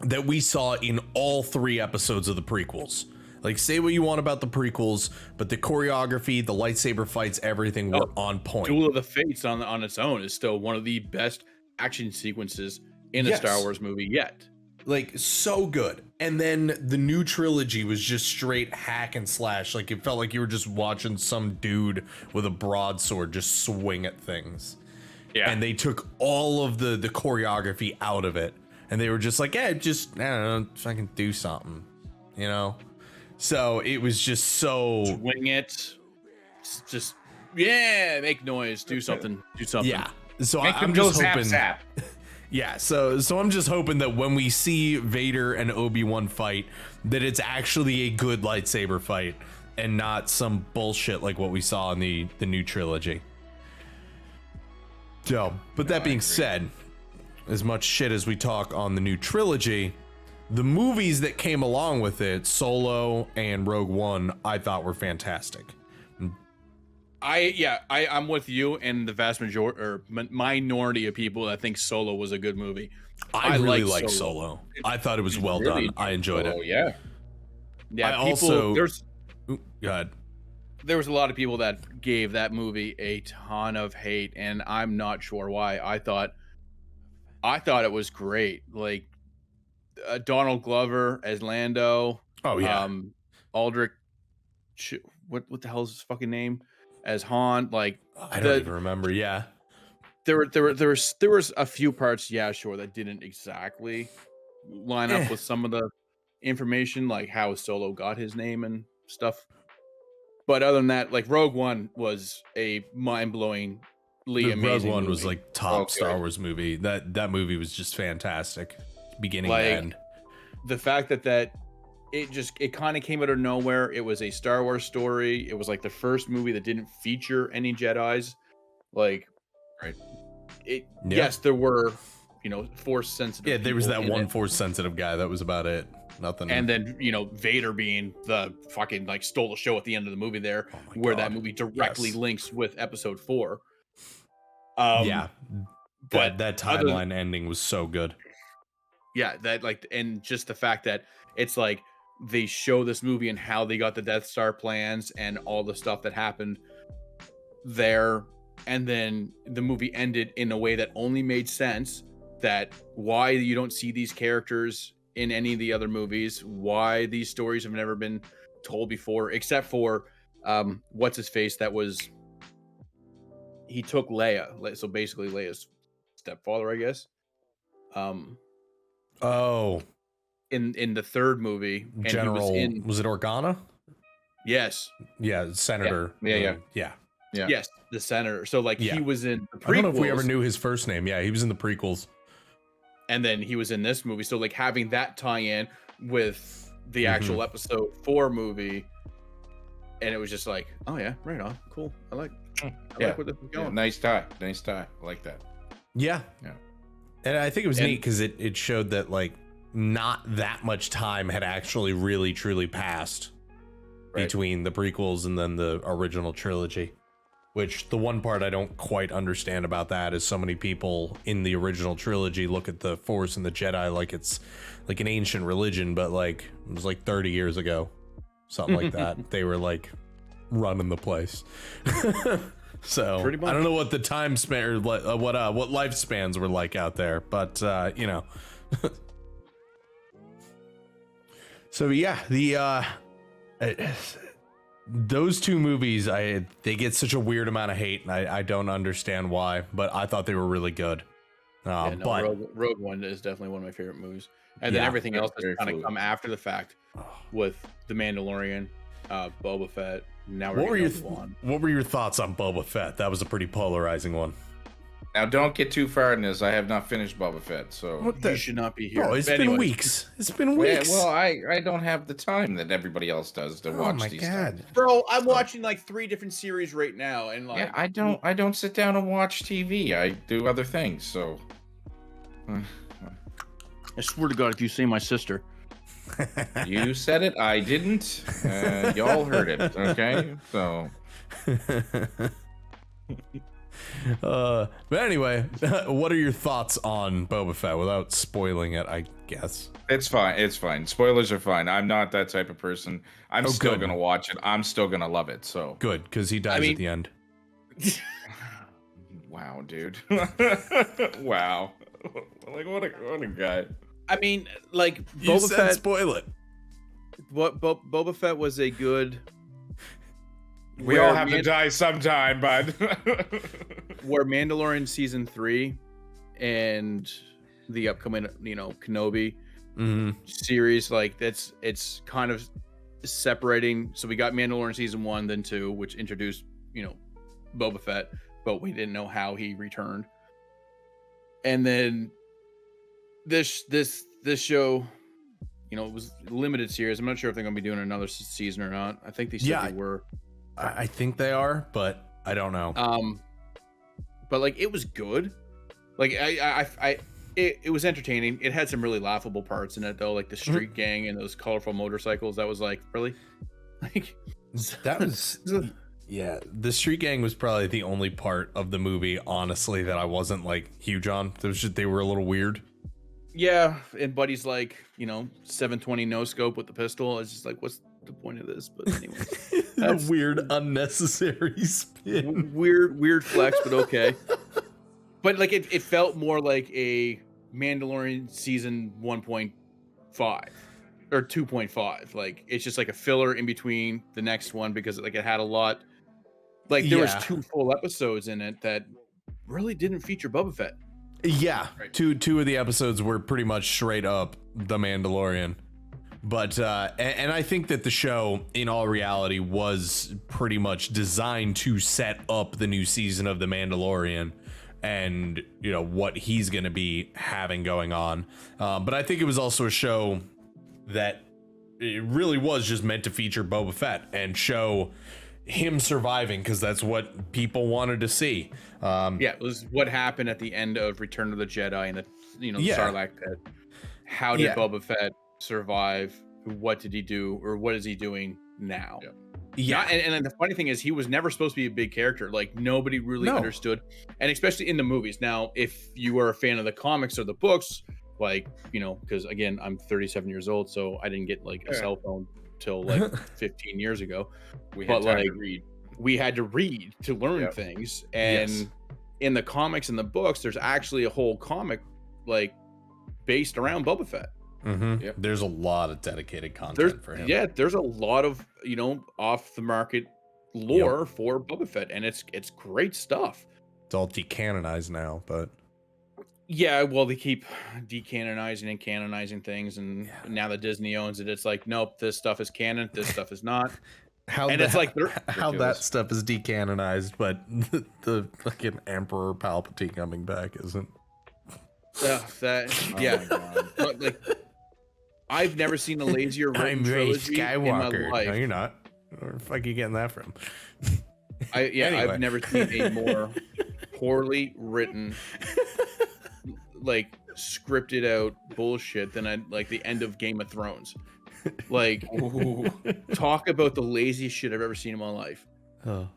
Speaker 3: that we saw in all 3 episodes of the prequels. Like, say what you want about the prequels, but the choreography, the lightsaber fights, everything were on point.
Speaker 4: Duel of the Fates on its own is still one of the best action sequences in a Star Wars movie yet.
Speaker 3: Like, so good. And then the new trilogy was just straight hack and slash. Like, it felt like you were just watching some dude with a broadsword just swing at things. Yeah. And they took all of the choreography out of it. And they were just like, I don't know, fucking do something, you know? So it was just so...
Speaker 4: Swing it. Just, make noise. Do something.
Speaker 3: Yeah. So I'm just hoping... Zap. Yeah, so I'm just hoping that when we see Vader and Obi-Wan fight, that it's actually a good lightsaber fight and not some bullshit like what we saw in the new trilogy. So, but that being said, as much shit as we talk on the new trilogy, the movies that came along with it, Solo and Rogue One, I thought were fantastic.
Speaker 4: I'm with you and the vast majority or minority of people that think Solo was a good movie.
Speaker 3: I really like Solo. I thought it was well done. I enjoyed it.
Speaker 4: Yeah.
Speaker 3: Go ahead.
Speaker 4: There was a lot of people that gave that movie a ton of hate, and I'm not sure why. I thought it was great. Like Donald Glover as Lando.
Speaker 3: Oh yeah.
Speaker 4: Aldrich. What the hell is his fucking name? As Han, like
Speaker 3: I don't even remember. Yeah,
Speaker 4: there was a few parts, sure, that didn't exactly line up with some of the information, like how Solo got his name and stuff. But other than that, like Rogue One was a mind-blowingly amazing.
Speaker 3: Rogue One
Speaker 4: movie.
Speaker 3: was like top Star Wars movie. That movie was just fantastic, beginning to end.
Speaker 4: The fact that it kind of came out of nowhere. It was a Star Wars story. It was like the first movie that didn't feature any Jedis. Like,
Speaker 2: right.
Speaker 4: Yes, there were, Force sensitive.
Speaker 3: Yeah, there was that one Force sensitive guy. That was about it. Nothing.
Speaker 4: And then, Vader being the fucking like stole the show at the end of the movie there, where that movie directly links with episode 4.
Speaker 3: But that timeline ending was so good.
Speaker 4: Yeah, and just the fact that it's like, they show this movie and how they got the Death Star plans and all the stuff that happened there. And then the movie ended in a way that only made sense, that why you don't see these characters in any of the other movies, why these stories have never been told before, except for what's his face, he took Leia. So basically Leia's stepfather, I guess. In the third movie, and
Speaker 3: General, was it Organa?
Speaker 4: Yes.
Speaker 3: Yeah, Senator.
Speaker 2: Yeah.
Speaker 4: Yes, the senator. So he was in the prequels.
Speaker 3: I don't know if we ever knew his first name. Yeah, he was in the prequels.
Speaker 4: And then he was in this movie. So having that tie in with the actual episode 4 movie, and it was just like, oh yeah, right on, cool. I like where this is going.
Speaker 2: Nice tie. I like that.
Speaker 3: Yeah. And I think it was neat because it showed that like not that much time had actually really truly passed between the prequels and then the original trilogy. Which the one part I don't quite understand about that is so many people in the original trilogy look at the Force and the Jedi like it's like an ancient religion, but like it was like 30 years ago, something like that. They were like running the place. So I don't know what the time span or what lifespans were like out there, but you know. So yeah, the those two movies, they get such a weird amount of hate, and I don't understand why, but I thought they were really good. But
Speaker 4: Rogue One is definitely one of my favorite movies, and then everything else has kind of come after the fact with The Mandalorian, Boba Fett. Now
Speaker 3: what were your thoughts on Boba Fett? That was a pretty polarizing one.
Speaker 2: Now, don't get too far in this. I have not finished Boba Fett, so
Speaker 4: you should not be here.
Speaker 3: Bro, it's been weeks. It's been weeks.
Speaker 2: Yeah, well, I don't have the time that everybody else does to watch these things.
Speaker 4: Bro, I'm watching like 3 different series right now, and like
Speaker 2: I don't sit down and watch TV. I do other things. So
Speaker 4: I swear to God, if you say my sister.
Speaker 2: You said it, I didn't. Y'all heard it, okay? So
Speaker 3: but anyway, what are your thoughts on Boba Fett without spoiling it, I guess?
Speaker 2: It's fine. Spoilers are fine. I'm not that type of person. I'm still gonna watch it. I'm still gonna love it. So
Speaker 3: good, because he dies at the end.
Speaker 2: Wow, dude. Wow. Like what a guy.
Speaker 4: I mean, like
Speaker 3: Boba Fett. Spoil it.
Speaker 4: What Boba Fett was a good.
Speaker 2: We all have to die sometime, bud.
Speaker 4: Where Mandalorian season 3 and the upcoming, Kenobi series, like it's kind of separating. So we got Mandalorian season 1, then 2, which introduced, Boba Fett, but we didn't know how he returned. And then this show, it was a limited series. I'm not sure if they're going to be doing another season or not. I think they said they were.
Speaker 3: I think they are, but I don't know.
Speaker 4: But like it was good. Like it was entertaining. It had some really laughable parts in it though, like the street gang and those colorful motorcycles. That was like really, like
Speaker 3: that was. Yeah, the street gang was probably the only part of the movie, honestly, that I wasn't like huge on. They were a little weird.
Speaker 4: Yeah, and Buddy's like, 720 no scope with the pistol. It's just like, what's the point of this? But anyway,
Speaker 3: that's weird, unnecessary spin.
Speaker 4: Weird flex, but okay. But like, it felt more like a Mandalorian season 1.5 or 2.5. Like, it's just like a filler in between the next one because like it had a lot. Like there was 2 full episodes in it that really didn't feature Boba Fett.
Speaker 3: Yeah, right. Two of the episodes were pretty much straight up The Mandalorian. But and I think that the show, in all reality, was pretty much designed to set up the new season of The Mandalorian and, what he's going to be having going on. But I think it was also a show that it really was just meant to feature Boba Fett and show him surviving, because that's what people wanted to see.
Speaker 4: It was what happened at the end of Return of the Jedi and the Sarlacc pit. How did Boba Fett survive? What did he do, or what is he doing now? And the funny thing is, he was never supposed to be a big character. Like nobody really understood, and especially in the movies. Now, if you are a fan of the comics or the books, like because again, I'm 37 years old, so I didn't get like a cell phone till like 15 years ago. We had to read. We had to read to learn things, and in the comics and the books, there's actually a whole comic like based around Boba Fett.
Speaker 3: There's a lot of dedicated content for him.
Speaker 4: There's a lot of off the market lore for Boba Fett, and it's great stuff.
Speaker 3: It's all decanonized now, but
Speaker 4: well, they keep decanonizing and canonizing things, and now that Disney owns it, it's like, nope, this stuff is canon, this stuff is not.
Speaker 3: It's like how that stuff is decanonized, but the fucking Emperor Palpatine coming back isn't.
Speaker 4: But like, I've never seen a lazier written trilogy
Speaker 3: Skywalker.
Speaker 4: in my life.
Speaker 3: No, you're not. Where the fuck are you getting that from?
Speaker 4: Anyway. I've never seen a more poorly written like scripted out bullshit than like the end of Game of Thrones. Like, talk about the laziest shit I've ever seen in my life.
Speaker 3: Oh.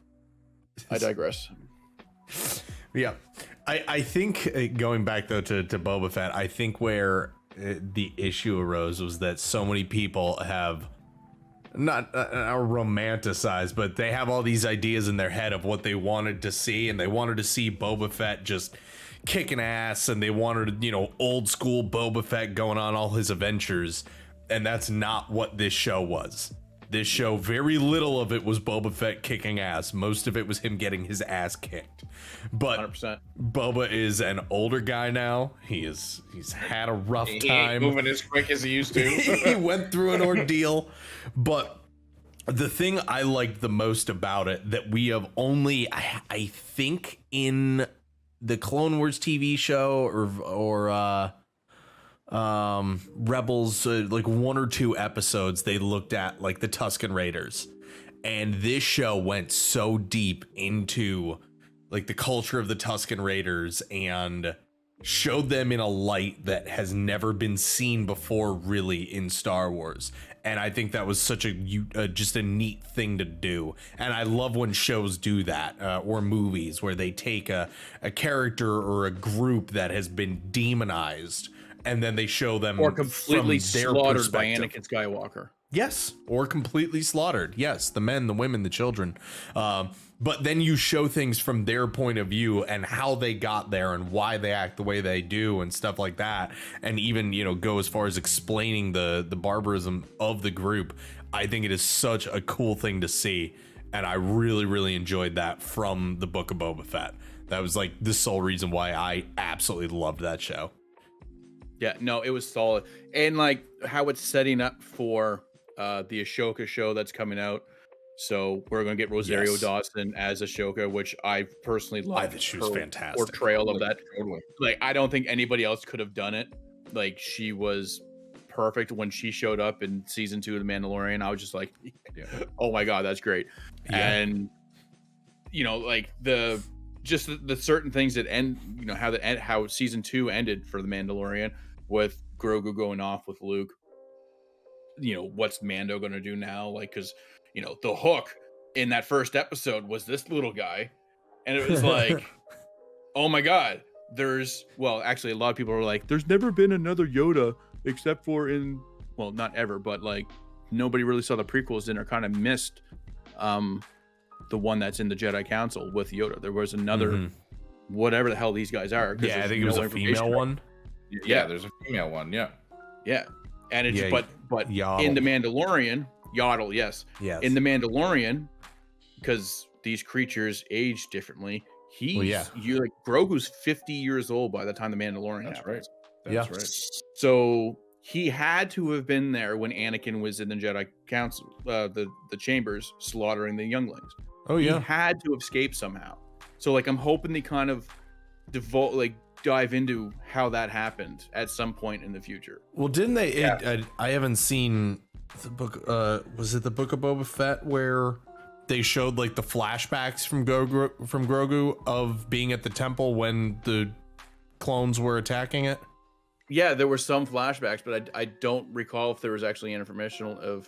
Speaker 4: I digress.
Speaker 3: Yeah, I think going back though to Boba Fett, I think where the issue arose was that so many people have not romanticized, but they have all these ideas in their head of what they wanted to see, and they wanted to see Boba Fett just kicking ass, and they wanted, you know, old school Boba Fett going on all his adventures, and that's not what this show was. This show, very little of it was Boba Fett kicking ass. Most of it was him getting his ass kicked. But
Speaker 4: 100%.
Speaker 3: Boba is an older guy now. He's had a rough
Speaker 2: He
Speaker 3: time.
Speaker 2: ain't moving as quick as he used to.
Speaker 3: He went through an ordeal. But the thing I liked the most about it that we have only, I think, in the Clone Wars TV show or Rebels, like 1 or 2 episodes, they looked at like the Tusken Raiders, and this show went so deep into like the culture of the Tusken Raiders and showed them in a light that has never been seen before really in Star Wars. And I think that was such just a neat thing to do. And I love when shows do that, or movies where they take a character or a group that has been demonized, and then they show them
Speaker 4: or completely
Speaker 3: from their
Speaker 4: slaughtered by
Speaker 3: perspective.
Speaker 4: Anakin Skywalker.
Speaker 3: Yes, or completely slaughtered. Yes, the men, the women, the children. But then you show things from their point of view and how they got there and why they act the way they do and stuff like that. And even, you know, go as far as explaining the barbarism of the group. I think it is such a cool thing to see. And I really, really enjoyed that from the Book of Boba Fett. That was like the sole reason why I absolutely loved that show.
Speaker 4: Yeah, no, it was solid. And like how it's setting up for the Ashoka show that's coming out. So we're going to get Rosario Dawson as Ashoka, which I personally love.
Speaker 3: I think she was fantastic.
Speaker 4: Portrayal of that. Like, I don't think anybody else could have done it. Like, she was perfect when she showed up in season 2 of The Mandalorian. I was just like, oh my God, that's great. Yeah. And, you know, like the certain things that end, you know, how season 2 ended for The Mandalorian with Grogu going off with Luke. You know, what's Mando going to do now? Like, because, you know, the hook in that first episode was this little guy. And it was like, oh my God, actually, a lot of people were like, there's never been another Yoda except for not ever, but like nobody really saw the prequels and or kind of missed the one that's in the Jedi Council with Yoda. There was another, whatever the hell these guys are.
Speaker 3: Yeah, I think it was a female one.
Speaker 2: Yeah, there's a female one. Yeah.
Speaker 4: Yeah. And it's, but
Speaker 3: Yaddle.
Speaker 4: in The Mandalorian, Yaddle, yes. In The Mandalorian, because these creatures age differently, Grogu's 50 years old by the time The Mandalorian happens.
Speaker 2: That's right.
Speaker 4: So he had to have been there when Anakin was in the Jedi Council, the chambers, slaughtering the younglings.
Speaker 3: Oh yeah.
Speaker 4: He had to escape somehow. So like I'm hoping they kind of dive into how that happened at some point in the future.
Speaker 3: Well, didn't they? I haven't seen the book. Was it the Book of Boba Fett where they showed like the flashbacks from Grogu of being at the temple when the clones were attacking it?
Speaker 4: Yeah, there were some flashbacks, but I don't recall if there was actually information of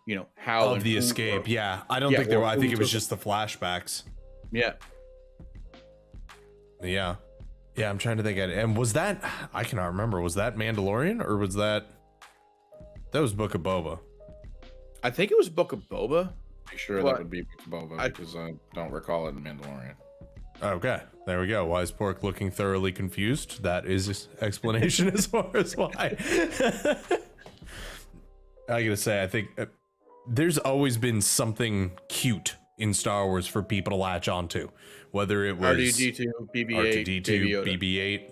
Speaker 4: you know how
Speaker 3: of the escape. I don't think there were. I think it was just the flashbacks. Yeah, I'm trying to think of it. And was that, I cannot remember, was that Mandalorian or was that was Book of Boba?
Speaker 4: I think it was Book of Boba.
Speaker 2: Pretty sure that would be Book of Boba because I don't recall it in Mandalorian. Okay,
Speaker 3: there we go. Wise Pork looking thoroughly confused. That is explanation as far as why. I gotta say, I think there's always been something cute in Star Wars for people to latch onto. Whether it was
Speaker 4: R2-D2, BB-8,
Speaker 3: BB-8.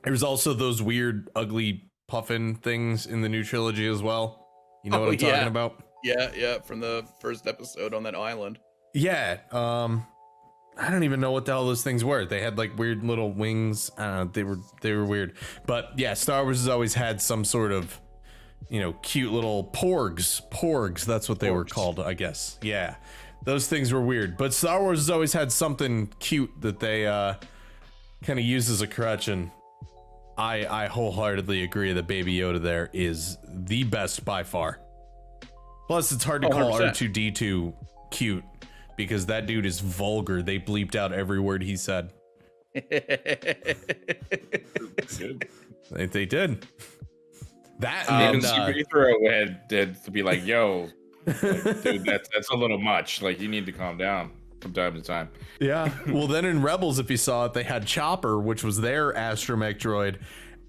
Speaker 3: There's also those weird, ugly puffin things in the new trilogy as well. You know what I'm talking about?
Speaker 4: Yeah, from the first episode on that island.
Speaker 3: Yeah, I don't even know what the hell those things were. They had like weird little wings. They were weird. But yeah, Star Wars has always had some sort of, you know, cute little porgs. That's what they were called, I guess. Yeah. Those things were weird, but Star Wars has always had something cute that they kind of uses a crutch, and I wholeheartedly agree that Baby Yoda there is the best by far. Plus, it's hard to call
Speaker 4: 100%.
Speaker 3: R2-D2 cute because that dude is vulgar. They bleeped out every word he said. They did. That
Speaker 2: Even
Speaker 3: and
Speaker 2: C-3PO had to be like, "Yo, like, dude, that's a little much. Like, you need to calm down from time to time."
Speaker 3: yeah. Well, then in Rebels, if you saw it, they had Chopper, which was their astromech droid,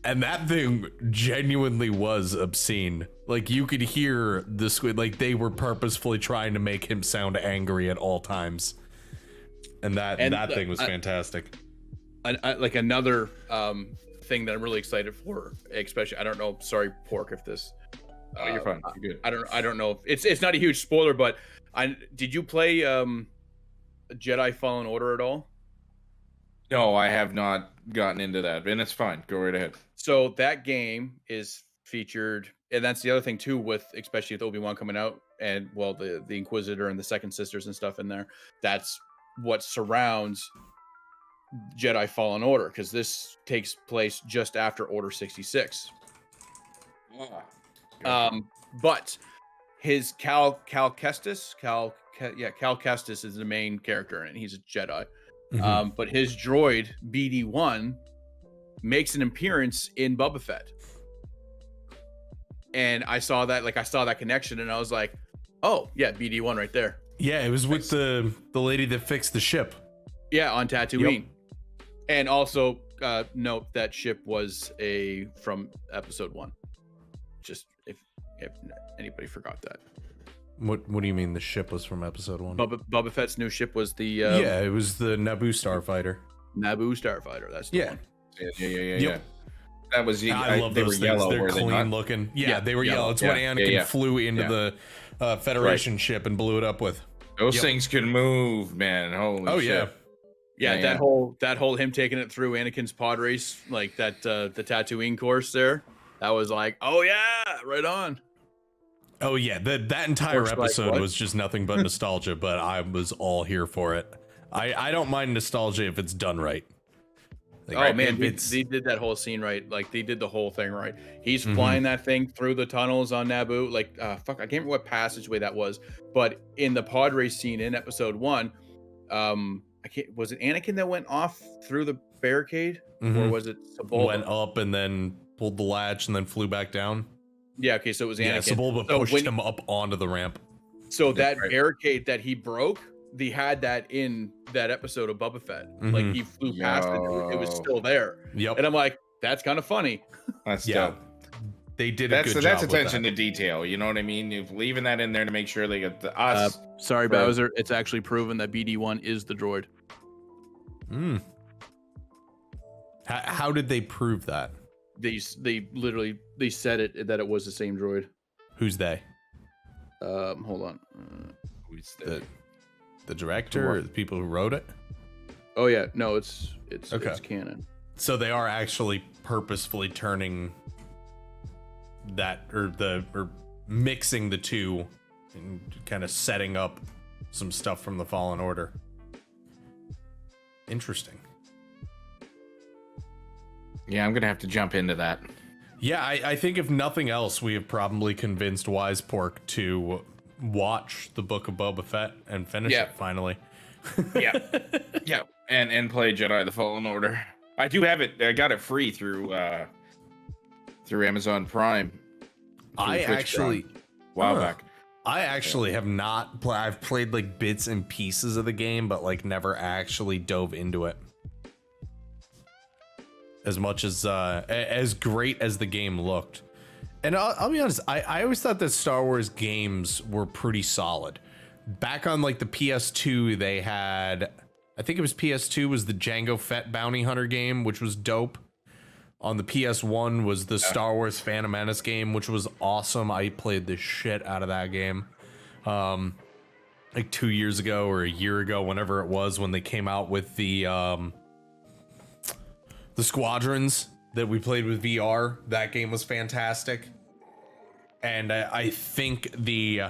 Speaker 3: and that thing genuinely was obscene. Like, you could hear the squid, like they were purposefully trying to make him sound angry at all times, and that thing was fantastic.
Speaker 4: Like another thing that I'm really excited for, especially I don't know. Sorry, Pork, if this.
Speaker 2: Oh, you're fine. You're good.
Speaker 4: I don't know. It's not a huge spoiler, but did you play Jedi Fallen Order at all?
Speaker 2: No, I have not gotten into that, and it's fine. Go right ahead.
Speaker 4: So that game is featured, and that's the other thing too, with especially with Obi-Wan coming out, and well, the Inquisitor and the Second Sisters and stuff in there. That's what surrounds Jedi Fallen Order, because this takes place just after Order 66. But his Cal Kestis is the main character in it. He's a Jedi. But his droid BD1 makes an appearance in Boba Fett, and I saw that connection, and I was like, oh yeah, BD1 right there.
Speaker 3: Yeah, it was with the lady that fixed the ship.
Speaker 4: Yeah, on Tatooine.
Speaker 3: Yep.
Speaker 4: And also note that ship was from episode 1. Just if anybody forgot that.
Speaker 3: What do you mean the ship was from episode 1?
Speaker 4: Boba Fett's new ship was the
Speaker 3: yeah, it was the Naboo starfighter.
Speaker 4: Naboo starfighter. That's the one.
Speaker 2: Yeah. That was
Speaker 3: I love
Speaker 2: they
Speaker 3: those
Speaker 2: were
Speaker 3: things.
Speaker 2: yellow.
Speaker 3: They're
Speaker 2: Were they
Speaker 3: clean
Speaker 2: not?
Speaker 3: looking. Yeah, they were yellow. It's what Anakin flew into the Federation ship and blew it up with.
Speaker 2: Those things can move, man. Holy shit.
Speaker 4: Yeah, that whole him taking it through Anakin's pod race, like that the Tatooine course there. That was like, oh yeah, right on.
Speaker 3: Oh yeah, that entire episode was just nothing but nostalgia, but I was all here for it. I don't mind nostalgia if it's done right. Like,
Speaker 4: man, they did that whole scene right. Like they did the whole thing right. He's flying that thing through the tunnels on Naboo. Like fuck, I can't remember what passageway that was, but in the pod race scene in episode 1, was it Anakin that went off through the barricade, or was it Sebulba?
Speaker 3: Went up and then pulled the latch and then flew back down.
Speaker 4: Yeah, okay, so it was Anakin.
Speaker 3: Yeah, Sebulba pushed him up onto the ramp.
Speaker 4: So that barricade that he broke, they had that in that episode of Boba Fett. Like he flew past it, it was still there.
Speaker 3: Yep.
Speaker 4: And I'm like, that's kind of funny.
Speaker 2: That's dope.
Speaker 3: They did a good job.
Speaker 2: That's attention to detail. You know what I mean? You're leaving that in there to make sure they get the us.
Speaker 4: Sorry, Bowser. It's actually proven that BD1 is the droid.
Speaker 3: How did they prove that?
Speaker 4: They literally said it that it was the same droid.
Speaker 3: Who's they?
Speaker 4: Hold on.
Speaker 3: Who's the director or the people who wrote it?
Speaker 4: Oh yeah, no, it's
Speaker 3: okay.
Speaker 4: It's canon.
Speaker 3: So they are actually purposefully turning that or mixing the two and kind of setting up some stuff from the Fallen Order. Interesting.
Speaker 2: Yeah, I'm gonna have to jump into that.
Speaker 3: Yeah, I think if nothing else, we have probably convinced Wise Pork to watch the Book of Boba Fett and finish it finally.
Speaker 2: Yeah, and play Jedi: The Fallen Order. I do have it. I got it free through Amazon Prime.
Speaker 3: I actually
Speaker 2: back.
Speaker 3: I actually have not. I've played like bits and pieces of the game, but like never actually dove into it. As much as great as the game looked, and I'll be honest, I always thought that Star Wars games were pretty solid. Back on like the PS2, they had, I think it was PS2 was the Jango Fett Bounty Hunter game, which was dope. On the PS1 was the Star Wars Phantom Menace game, which was awesome. I played the shit out of that game. Like 2 years ago or a year ago, whenever it was, when they came out with the Squadrons that we played with VR, that game was fantastic. And I think the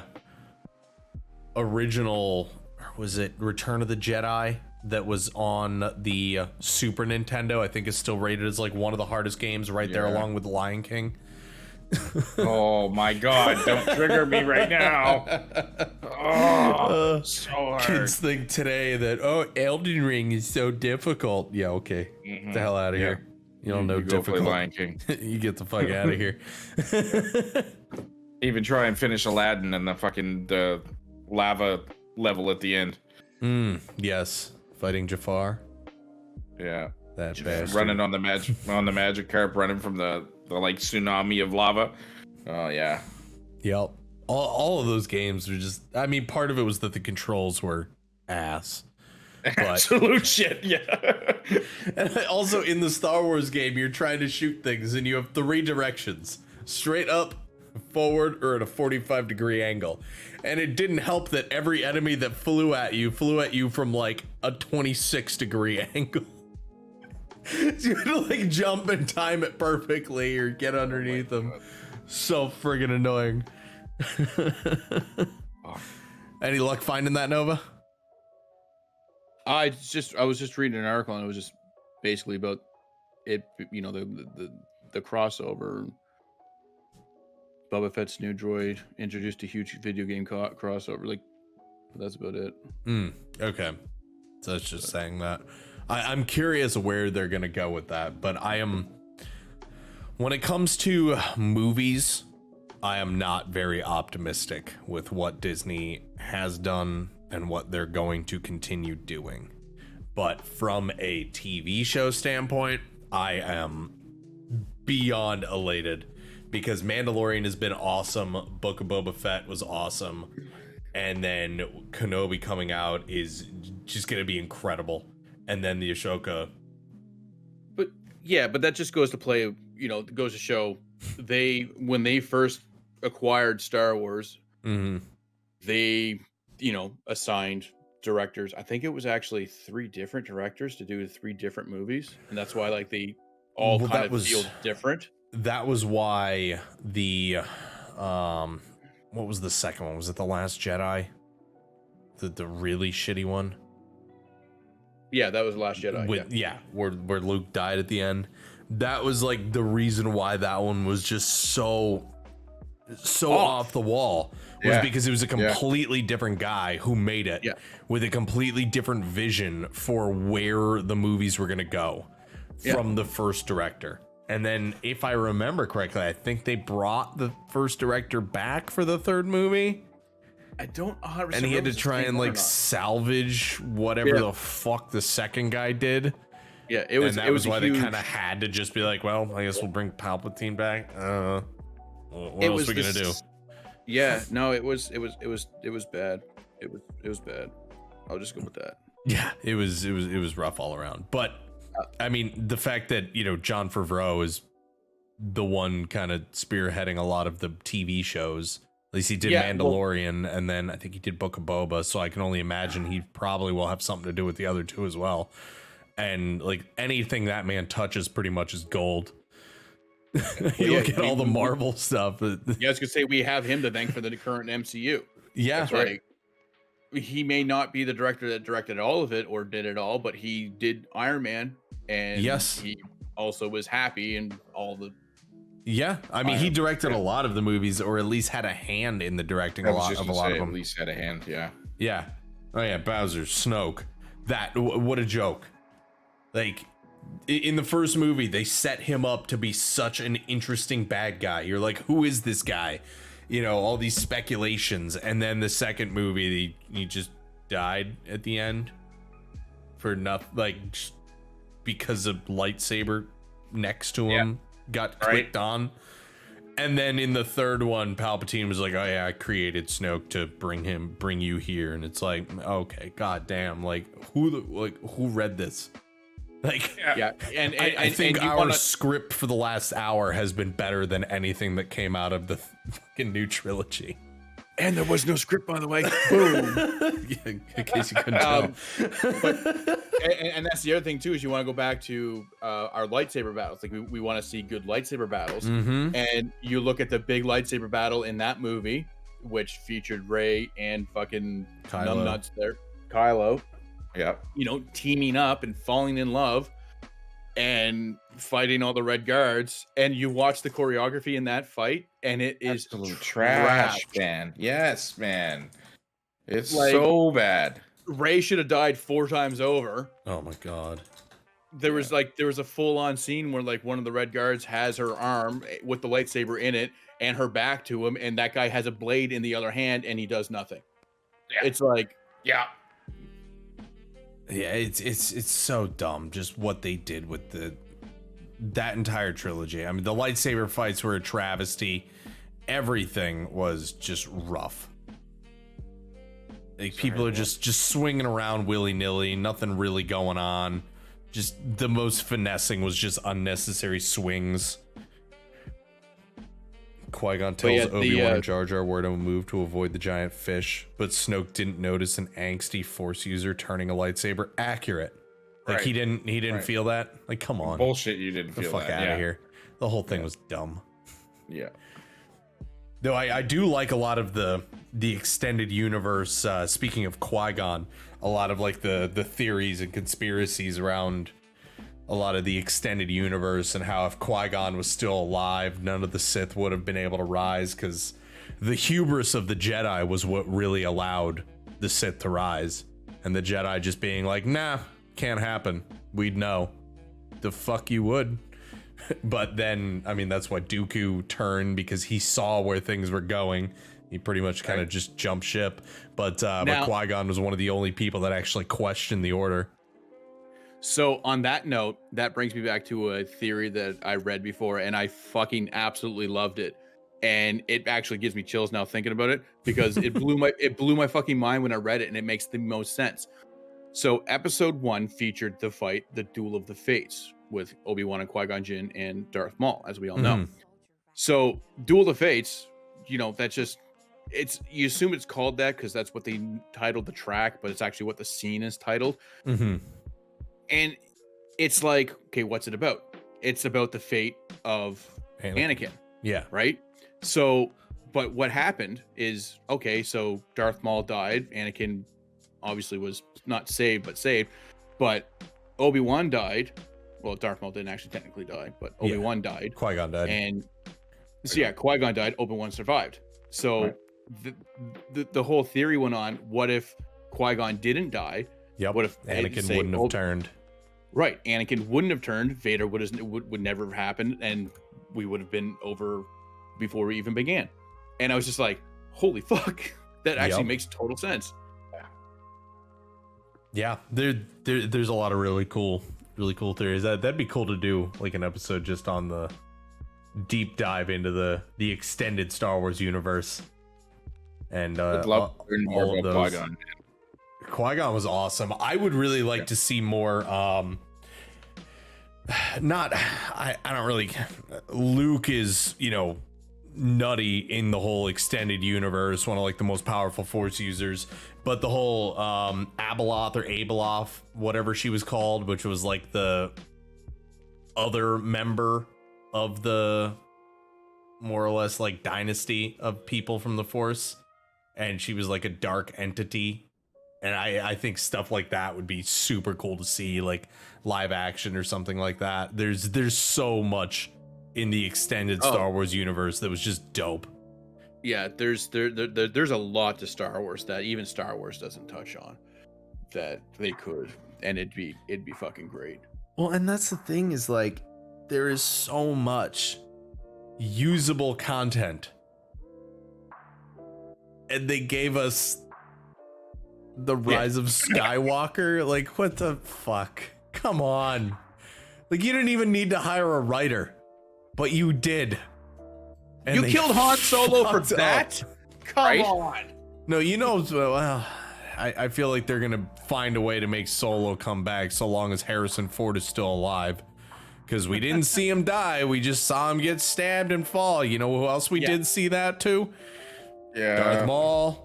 Speaker 3: original, was it Return of the Jedi? that was on the Super Nintendo, I think is still rated as like one of the hardest games right there along with Lion King.
Speaker 2: Oh my god, don't trigger me right now. Oh, so hard.
Speaker 3: Kids think today that, Elden Ring is so difficult. Yeah, okay. Get the hell out of here. You don't know difficult.
Speaker 2: Lion King.
Speaker 3: You get the fuck out of here.
Speaker 2: Even try and finish Aladdin and the lava level at the end.
Speaker 3: Yes. Fighting Jafar.
Speaker 2: Yeah.
Speaker 3: That bastard.
Speaker 2: Running on the magic carp, running from the like tsunami of lava. Oh yeah.
Speaker 3: Yep. All of those games were just, I mean, part of it was that the controls were ass. But,
Speaker 2: absolute shit, yeah.
Speaker 3: And also in the Star Wars game, you're trying to shoot things and you have 3 directions: straight up, forward, or at a 45-degree angle. And it didn't help that every enemy that flew at you from like a 26-degree angle. So you had to like jump and time it perfectly or get underneath them. So friggin' annoying. Any luck finding that, Nova?
Speaker 4: I was just reading an article and it was just basically about it, you know, the crossover. Boba Fett's new droid introduced a huge video game crossover. Like, that's about it.
Speaker 3: Okay. So it's just saying that. I'm curious where they're gonna go with that, but when it comes to movies, I am not very optimistic with what Disney has done and what they're going to continue doing. But from a TV show standpoint, I am beyond elated because Mandalorian has been awesome. Book of Boba Fett was awesome. And then Kenobi coming out is just going to be incredible. And then the Ashoka.
Speaker 4: But that just goes to play, you know, goes to show when they first acquired Star Wars, they, you know, assigned directors. I think it was actually 3 different directors to do 3 different movies. And that's why like they all feel different.
Speaker 3: That was why the, what was the second one? Was it The Last Jedi? The really shitty one?
Speaker 4: Yeah, that was The Last Jedi.
Speaker 3: Where Luke died at the end. That was like the reason why that one was just so off the wall. Was because it was a completely different guy who made it with a completely different vision for where the movies were going to go from the first director. And then if I remember correctly, I think they brought the first director back for the 3rd movie.
Speaker 4: I don't 100%.
Speaker 3: And he had to try and like salvage whatever the fuck the second guy did.
Speaker 4: Yeah, it was
Speaker 3: why they kind of had to just be like, well, I guess we'll bring Palpatine back. What else are we gonna do?
Speaker 4: Yeah, no, it was bad. It was bad. I'll just go with that.
Speaker 3: Yeah, it was rough all around. But I mean, the fact that, you know, Jon Favreau is the one kind of spearheading a lot of the TV shows. At least he did Mandalorian, and then I think he did Book of Boba, so I can only imagine he probably will have something to do with the other 2 as well. And like anything that man touches pretty much is gold. You look at all the Marvel stuff.
Speaker 4: Yeah, I was gonna say we have him to thank for the current MCU.
Speaker 3: Yeah,
Speaker 4: that's right. He may not be the director that directed all of it or did it all, but he did Iron Man, and he also was happy in all the.
Speaker 3: Yeah, I mean, he directed a lot of the movies, or at least had a hand in the directing a lot of them.
Speaker 2: At least had a hand, yeah.
Speaker 3: Yeah. Oh yeah, Bowser, Snoke. What a joke. Like, in the first movie, they set him up to be such an interesting bad guy. You're like, who is this guy? You know, all these speculations. And then the second movie, he just died at the end for nothing, like, because a lightsaber next to him got clicked on. And then in the third one, Palpatine was like, oh yeah, I created Snoke to bring you here. And it's like, okay, goddamn, like who read this? Like, and I think our script for the last hour has been better than anything that came out of the fucking new trilogy.
Speaker 4: And there was no script, by the way. Boom.
Speaker 3: In case you couldn't tell.
Speaker 4: And that's the other thing too, is you want to go back to our lightsaber battles. Like we want to see good lightsaber battles.
Speaker 3: Mm-hmm.
Speaker 4: And you look at the big lightsaber battle in that movie, which featured Rey and fucking numbnuts there, Kylo.
Speaker 2: Yep.
Speaker 4: Teaming up and falling in love and fighting all the Red Guards. And you watch the choreography in that fight, and it is
Speaker 2: absolute trash, man. Yes, man. It's
Speaker 4: like,
Speaker 2: so bad.
Speaker 4: Rey should have died 4 times over.
Speaker 3: Oh my god.
Speaker 4: There was a full-on scene where like one of the Red Guards has her arm with the lightsaber in it and her back to him, and that guy has a blade in the other hand and he does nothing.
Speaker 2: Yeah.
Speaker 4: It's like,
Speaker 2: yeah,
Speaker 3: it's so dumb just what they did with that entire trilogy. I mean, the lightsaber fights were a travesty. Everything was just rough. Like, people are just swinging around willy-nilly, nothing really going on. Just the most finessing was just unnecessary swings. Qui-Gon tells Obi-Wan and Jar Jar where to move to avoid the giant fish, but Snoke didn't notice an angsty Force user turning a lightsaber. Accurate. Like, he didn't feel that. Like, come on.
Speaker 2: Bullshit, you didn't feel that.
Speaker 3: The fuck out of here. The whole thing was dumb.
Speaker 2: Yeah.
Speaker 3: Though I do like a lot of the extended universe. Speaking of Qui-Gon, a lot of like the theories and conspiracies around a lot of the extended universe, and how if Qui-Gon was still alive, none of the Sith would have been able to rise, because the hubris of the Jedi was what really allowed the Sith to rise, and the Jedi just being like, nah, can't happen. We'd know. The fuck you would. But then, I mean, that's why Dooku turned, because he saw where things were going. He pretty much kind of just jumped ship. But Qui-Gon was one of the only people that actually questioned the order.
Speaker 4: So on that note, that brings me back to a theory that I read before, and I fucking absolutely loved it. And it actually gives me chills now thinking about it, because it blew my fucking mind when I read it, and it makes the most sense. So episode 1 featured the fight, the Duel of the Fates, with Obi-Wan and Qui-Gon Jinn and Darth Maul, as we all know. So Duel of the Fates, that's just, you assume it's called that because that's what they titled the track, but it's actually what the scene is titled. And it's like, okay, what's it about? It's about the fate of Anakin.
Speaker 3: Yeah.
Speaker 4: Right? So, but what happened is, okay, so Darth Maul died. Anakin obviously was not saved, but Obi-Wan died. Well, Darth Maul didn't actually technically die, but Obi-Wan died.
Speaker 3: Qui-Gon died.
Speaker 4: And so yeah, Qui-Gon died, Obi-Wan survived. So the whole theory went on, what if Qui-Gon didn't die?
Speaker 3: Yep.
Speaker 4: What if
Speaker 3: Anakin wouldn't have turned?
Speaker 4: Right. Anakin wouldn't have turned. Vader would never have happened, and we would have been over before we even began. And I was just like, holy fuck. That actually makes total sense.
Speaker 3: Yeah. There's a lot of really cool theories. That'd be cool to do, like an episode just on the deep dive into the extended Star Wars universe. And
Speaker 2: I'd love to learn more
Speaker 3: all of
Speaker 2: about
Speaker 3: those.
Speaker 2: Qui-Gon.
Speaker 3: Qui-Gon was awesome. I would really like to see more I don't really, Luke is, nutty in the whole extended universe, one of like the most powerful Force users, but the whole Abeloth, whatever she was called, which was like the other member of the more or less like dynasty of people from the Force, and she was like a dark entity. And I think stuff like that would be super cool to see, like live action or something like that. There's so much in the extended Star Wars universe that was just dope.
Speaker 4: Yeah, there's a lot to Star Wars that even Star Wars doesn't touch on that they could, and it'd be fucking great.
Speaker 3: Well, and that's the thing, is like there is so much usable content, and they gave us the Rise of Skywalker. Like, what the fuck? Come on. Like, you didn't even need to hire a writer, but you did. And
Speaker 4: you killed Han Solo for that? Come on.
Speaker 3: No, well, I feel like they're gonna find a way to make Solo come back, so long as Harrison Ford is still alive. Because we didn't see him die, we just saw him get stabbed and fall. You know who else we did see that too?
Speaker 2: Yeah.
Speaker 3: Darth Maul.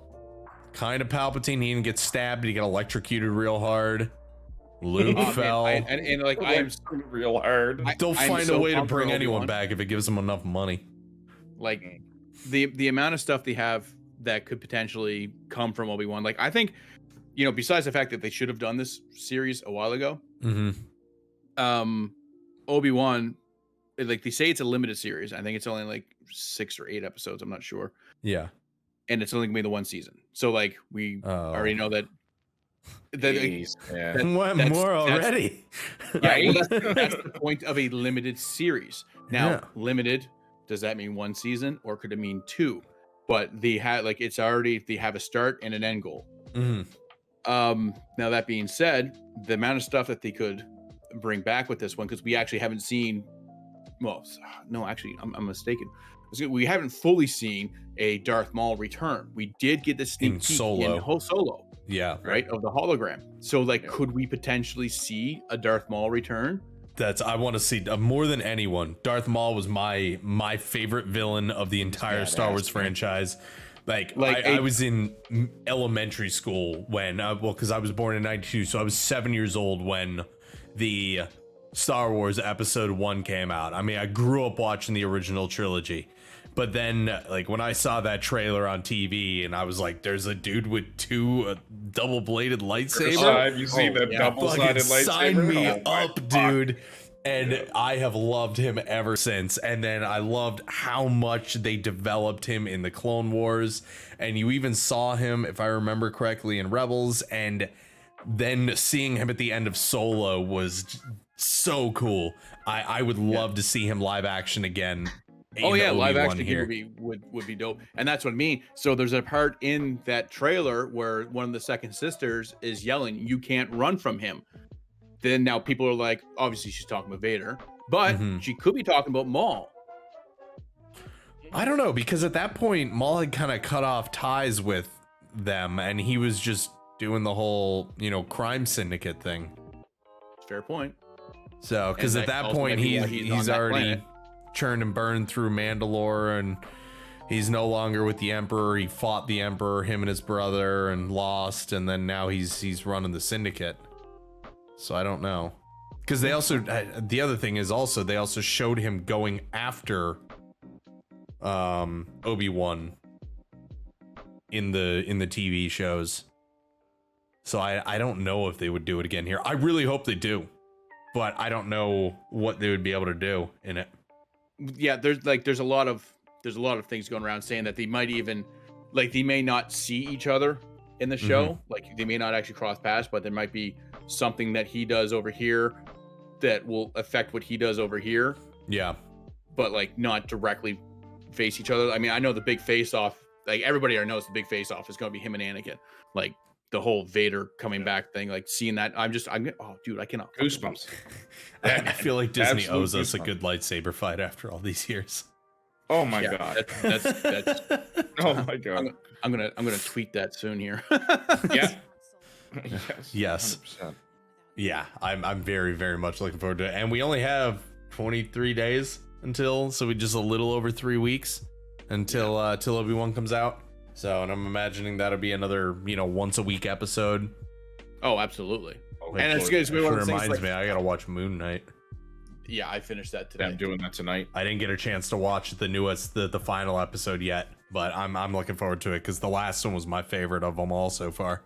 Speaker 3: Kind of Palpatine. He didn't get stabbed, he got electrocuted real hard. Luke fell.
Speaker 4: And like, I'm
Speaker 2: real hard.
Speaker 3: They'll find a way to bring anyone back if it gives them enough money.
Speaker 4: Like the amount of stuff they have that could potentially come from Obi-Wan. Like, I think besides the fact that they should have done this series a while ago, Obi-Wan, like they say it's a limited series. I think it's only like 6 or 8 episodes. I'm not sure.
Speaker 3: Yeah.
Speaker 4: And it's only gonna be the one season. So like we already know that.
Speaker 3: What more already?
Speaker 4: Well, that's the point of a limited series. Now, limited, does that mean 1 season or could it mean 2? But they have they have a start and an end goal. Now that being said, the amount of stuff that they could bring back with this one, because we actually haven't seen. Well, no, actually, I'm mistaken. We haven't fully seen a Darth Maul return. We did get the sneak peek in Solo.
Speaker 3: Yeah.
Speaker 4: Right, of the hologram. So could we potentially see a Darth Maul return?
Speaker 3: I want to see more than anyone. Darth Maul was my favorite villain of the entire Star Wars franchise. I was in elementary school when, because I was born in 92, so I was 7 years old when the Star Wars Episode 1 came out. I mean, I grew up watching the original trilogy. But then, when I saw that trailer on TV, and I was like, "There's a dude with 2 double-bladed lightsabers."
Speaker 2: You see that double-sided lightsaber?
Speaker 3: Sign me up, dude. And I have loved him ever since. And then I loved how much they developed him in the Clone Wars. And you even saw him, if I remember correctly, in Rebels. And then seeing him at the end of Solo was so cool. I would love to see him live action again.
Speaker 4: Live action here would be dope. And that's what I mean. So there's a part in that trailer where one of the second sisters is yelling, "You can't run from him." Then now people are like, obviously she's talking about Vader, but she could be talking about Maul.
Speaker 3: I don't know, because at that point Maul had kind of cut off ties with them and he was just doing the whole, crime syndicate thing.
Speaker 4: Fair point.
Speaker 3: So, because at that point he's already churned and burned through Mandalore, and he's no longer with the Emperor. He fought the Emperor, him and his brother, and lost, and then now he's running the syndicate. So I don't know, because they also the other thing is also they also showed him going after Obi-Wan in the TV shows. So I don't know if they would do it again here. I really hope they do, but I don't know what they would be able to do in it.
Speaker 4: Yeah, there's a lot of things going around saying that they might even they may not see each other in the show. They may not actually cross paths, but there might be something that he does over here that will affect what he does over here.
Speaker 3: Yeah.
Speaker 4: But not directly face each other. I mean, I know the big face off, everybody already knows the big face off is going to be him and Anakin. The whole Vader coming back thing, seeing that, I'm oh dude, I cannot.
Speaker 2: Goosebumps.
Speaker 3: I feel like Disney owes us a good lightsaber fight after all these years.
Speaker 2: Oh my god.
Speaker 4: That's
Speaker 2: oh my god.
Speaker 4: I'm gonna tweet that soon here.
Speaker 2: Yeah.
Speaker 3: Yes.
Speaker 2: 100%.
Speaker 3: Yeah, I'm very, very much looking forward to it. And we only have 23 days so we just a little over 3 weeks until Obi-Wan comes out. So, and I'm imagining that'll be another, once a week episode.
Speaker 4: Oh, absolutely.
Speaker 3: And it's good. It reminds me, I gotta watch Moon Knight.
Speaker 4: Yeah, I finished that today.
Speaker 2: I'm doing that tonight.
Speaker 3: I didn't get a chance to watch the final episode yet, but I'm looking forward to it because the last one was my favorite of them all so far.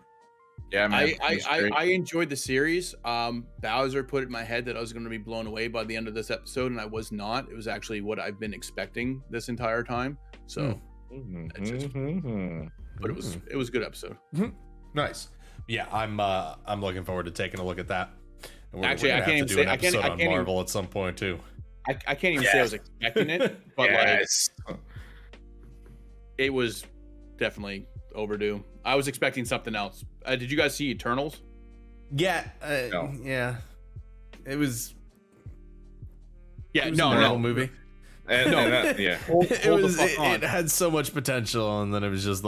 Speaker 4: Yeah, man, I enjoyed the series. Bowser put it in my head that I was going to be blown away by the end of this episode, and I was not. It was actually what I've been expecting this entire time. So, but it was a good episode.
Speaker 3: Nice. Yeah, I'm looking forward to taking a look at that.
Speaker 4: Actually, I can't even say I can't
Speaker 3: Marvel at some point too.
Speaker 4: I can't even say I was expecting it, but it was definitely overdue. I was expecting something else. Did you guys see Eternals?
Speaker 3: Yeah,
Speaker 2: No.
Speaker 3: Yeah. It was.
Speaker 4: Yeah,
Speaker 3: no Marvel movie.
Speaker 2: It
Speaker 3: had so much potential, and then it was just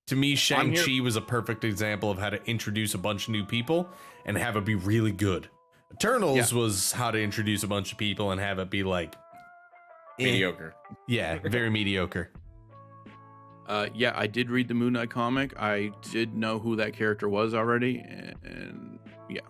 Speaker 3: to me, Shang-Chi was a perfect example of how to introduce a bunch of new people and have it be really good. Eternals was how to introduce a bunch of people and have it be
Speaker 2: mediocre.
Speaker 3: Yeah, very mediocre.
Speaker 4: Yeah, I did read the Moon Knight comic. I did know who that character was already, and yeah.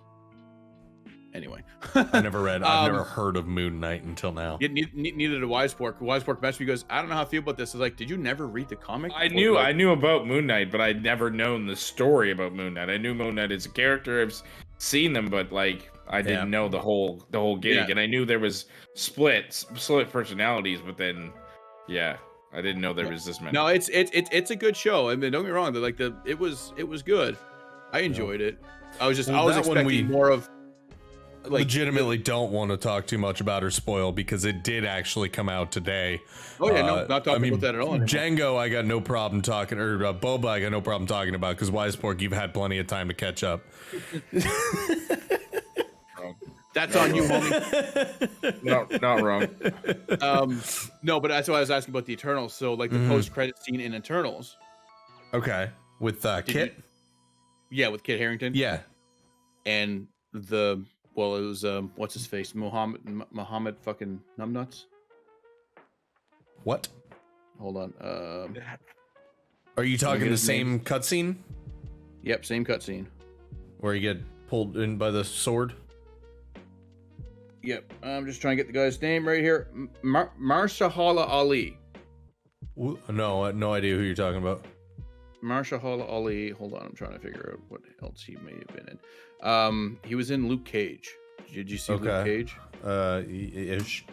Speaker 4: Anyway,
Speaker 3: I never read. I've never heard of Moon Knight until now.
Speaker 4: Neither did Wiseport. Wiseport messaged me, goes, I don't know how I feel about this. I was like, did you never read the comic?
Speaker 2: I knew about Moon Knight, but I'd never known the story about Moon Knight. I knew Moon Knight as a character. I've seen them, but like I didn't know the whole gig.
Speaker 4: Yeah.
Speaker 2: And I knew there was split personalities, but then I didn't know there was this many.
Speaker 4: No, it's a good show. I mean, don't get me wrong. It was good. I enjoyed it. I was expecting more of.
Speaker 3: Legitimately don't want to talk too much about or spoil because it did actually come out today.
Speaker 4: Oh yeah, no, not talking about that at all anymore.
Speaker 3: Django, I got no problem talking, or Boba, I got no problem talking about because Wiseport, you've had plenty of time to catch up.
Speaker 4: That's on you, homie.
Speaker 2: No, not wrong.
Speaker 4: No, but that's why I was asking about the Eternals. So like the post-credit scene in Eternals.
Speaker 3: Okay, with Kit.
Speaker 4: With Kit Harington.
Speaker 3: Yeah,
Speaker 4: and it was what's his face, Muhammad fucking numbnuts.
Speaker 3: What?
Speaker 4: Hold on.
Speaker 3: Are you talking the same cutscene?
Speaker 4: Yep, same cutscene.
Speaker 3: Where you get pulled in by the sword?
Speaker 4: Yep. I'm just trying to get the guy's name right here. Marshala Ali.
Speaker 3: No, no idea who you're talking about.
Speaker 4: Marshala Ali. Hold on, I'm trying to figure out what else he may have been in. He was in Luke Cage. Did you see Luke Cage?
Speaker 3: Ish.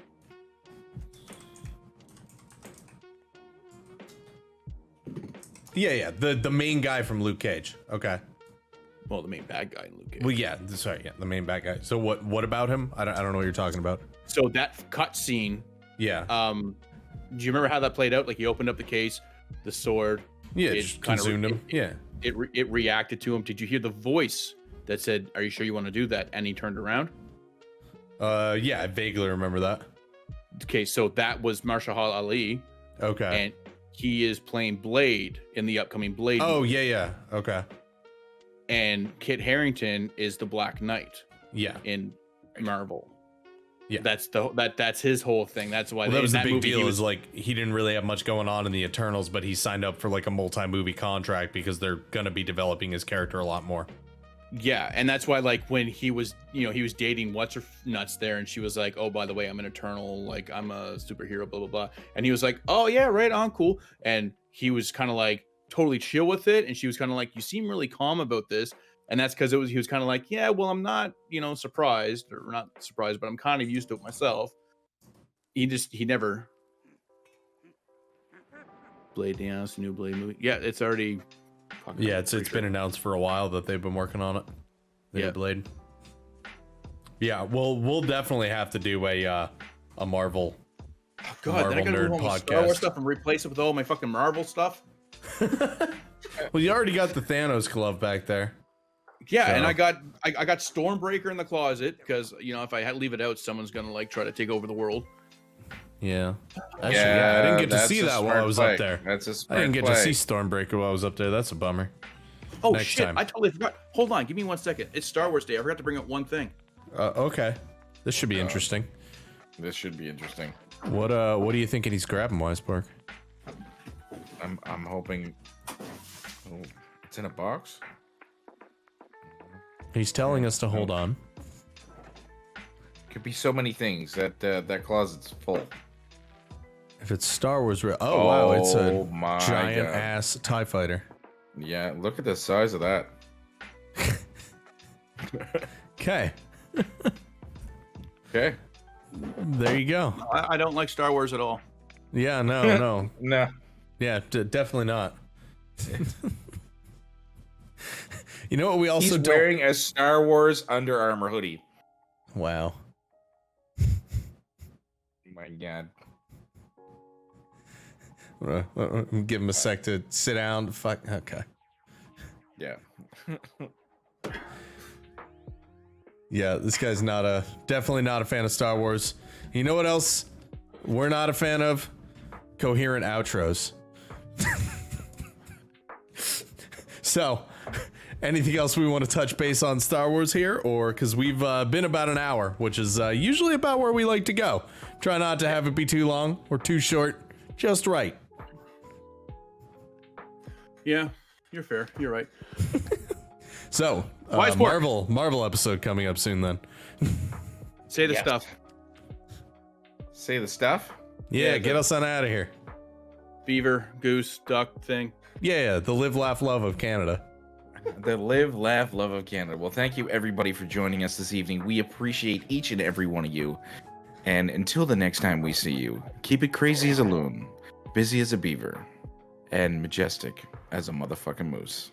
Speaker 3: Yeah. The main guy from Luke Cage. Okay.
Speaker 4: Well, the main bad guy in Luke Cage.
Speaker 3: Well, yeah. Sorry, the main bad guy. So what about him? I don't know what you're talking about.
Speaker 4: So that cut scene.
Speaker 3: Yeah.
Speaker 4: Do you remember how that played out? Like he opened up the case, the sword.
Speaker 3: Yeah, it just consumed him.
Speaker 4: It reacted to him. Did you hear the voice that said, "Are you sure you want to do that?" And he turned around.
Speaker 3: Yeah, I vaguely remember that.
Speaker 4: Okay, so that was Marshala Ali.
Speaker 3: Okay.
Speaker 4: And he is playing Blade in the upcoming Blade.
Speaker 3: Oh,
Speaker 4: movie.
Speaker 3: yeah. Okay.
Speaker 4: And Kit Harington is the Black Knight.
Speaker 3: Yeah.
Speaker 4: In Marvel.
Speaker 3: Yeah.
Speaker 4: That's his whole thing. That's why
Speaker 3: that was the big deal. Is like he didn't really have much going on in the Eternals, but he signed up for like a multi-movie contract because they're gonna be developing his character a lot more.
Speaker 4: Yeah, and that's why like when he was dating what's her nuts there, and she was like, "Oh, by the way, I'm an Eternal, like I'm a superhero, blah blah blah," and he was like, "Oh yeah, right on, cool," and he was kind of like totally chill with it, and she was kind of like, "You seem really calm about this." And that's because he was kind of like, yeah, well, I'm not, surprised, or not surprised, but I'm kind of used to it myself. He never. Blade Dance, new Blade movie. Yeah, it's already.
Speaker 3: Yeah, it's been announced for a while that they've been working on it. The Blade. Yeah, we'll definitely have to do a Marvel.
Speaker 4: Oh God, then I gotta do all my Star Wars stuff and replace it with all my fucking Marvel stuff.
Speaker 3: Well, you already got the Thanos glove back there.
Speaker 4: Yeah, so. And I got Stormbreaker in the closet because if I leave it out, someone's gonna like try to take over the world.
Speaker 3: Yeah. Actually, I didn't get to see that while I was up there.
Speaker 2: That's a smart
Speaker 3: I didn't get to see Stormbreaker while I was up there. That's a bummer.
Speaker 4: Oh shit! I totally forgot. Hold on, give me 1 second. It's Star Wars Day. I forgot to bring up one thing.
Speaker 3: Okay. This should be interesting.
Speaker 2: This should be interesting.
Speaker 3: What are you thinking he's grabbing, Wiseport?
Speaker 2: I'm hoping. Oh, it's in a box.
Speaker 3: He's telling us to hold on.
Speaker 2: Could be so many things. That closet's full.
Speaker 3: If it's Star Wars, wow, it's a giant
Speaker 2: God.
Speaker 3: Ass TIE fighter.
Speaker 2: Yeah, look at the size of that.
Speaker 3: Okay.
Speaker 2: Okay.
Speaker 3: There you go.
Speaker 4: I don't like Star Wars at all.
Speaker 3: Yeah, no.
Speaker 2: No.
Speaker 3: Yeah, definitely not. You know what we also
Speaker 2: He's wearing a Star Wars Under Armour hoodie.
Speaker 3: Wow.
Speaker 2: My God.
Speaker 3: Give him a sec to sit down. Fuck. Okay.
Speaker 2: Yeah.
Speaker 3: Yeah, this guy's definitely not a fan of Star Wars. You know what else we're not a fan of? Coherent outros. So, anything else we want to touch base on Star Wars here? Or, because we've been about an hour, which is usually about where we like to go. Try not to have it be too long or too short, just right.
Speaker 4: Yeah, you're fair. You're right.
Speaker 3: So,
Speaker 4: Wise sport.
Speaker 3: Marvel episode coming up soon then.
Speaker 4: Say the
Speaker 2: Yes.
Speaker 4: stuff.
Speaker 2: Say the stuff.
Speaker 3: Yeah, get us on out of here.
Speaker 4: Beaver, goose, duck thing.
Speaker 3: Yeah, the live, laugh, love of Canada.
Speaker 2: The live, laugh, love of Canada. Well, thank you everybody for joining us this evening. We appreciate each and every one of you. And until the next time we see you, keep it crazy as a loon, busy as a beaver, and majestic as a motherfucking moose.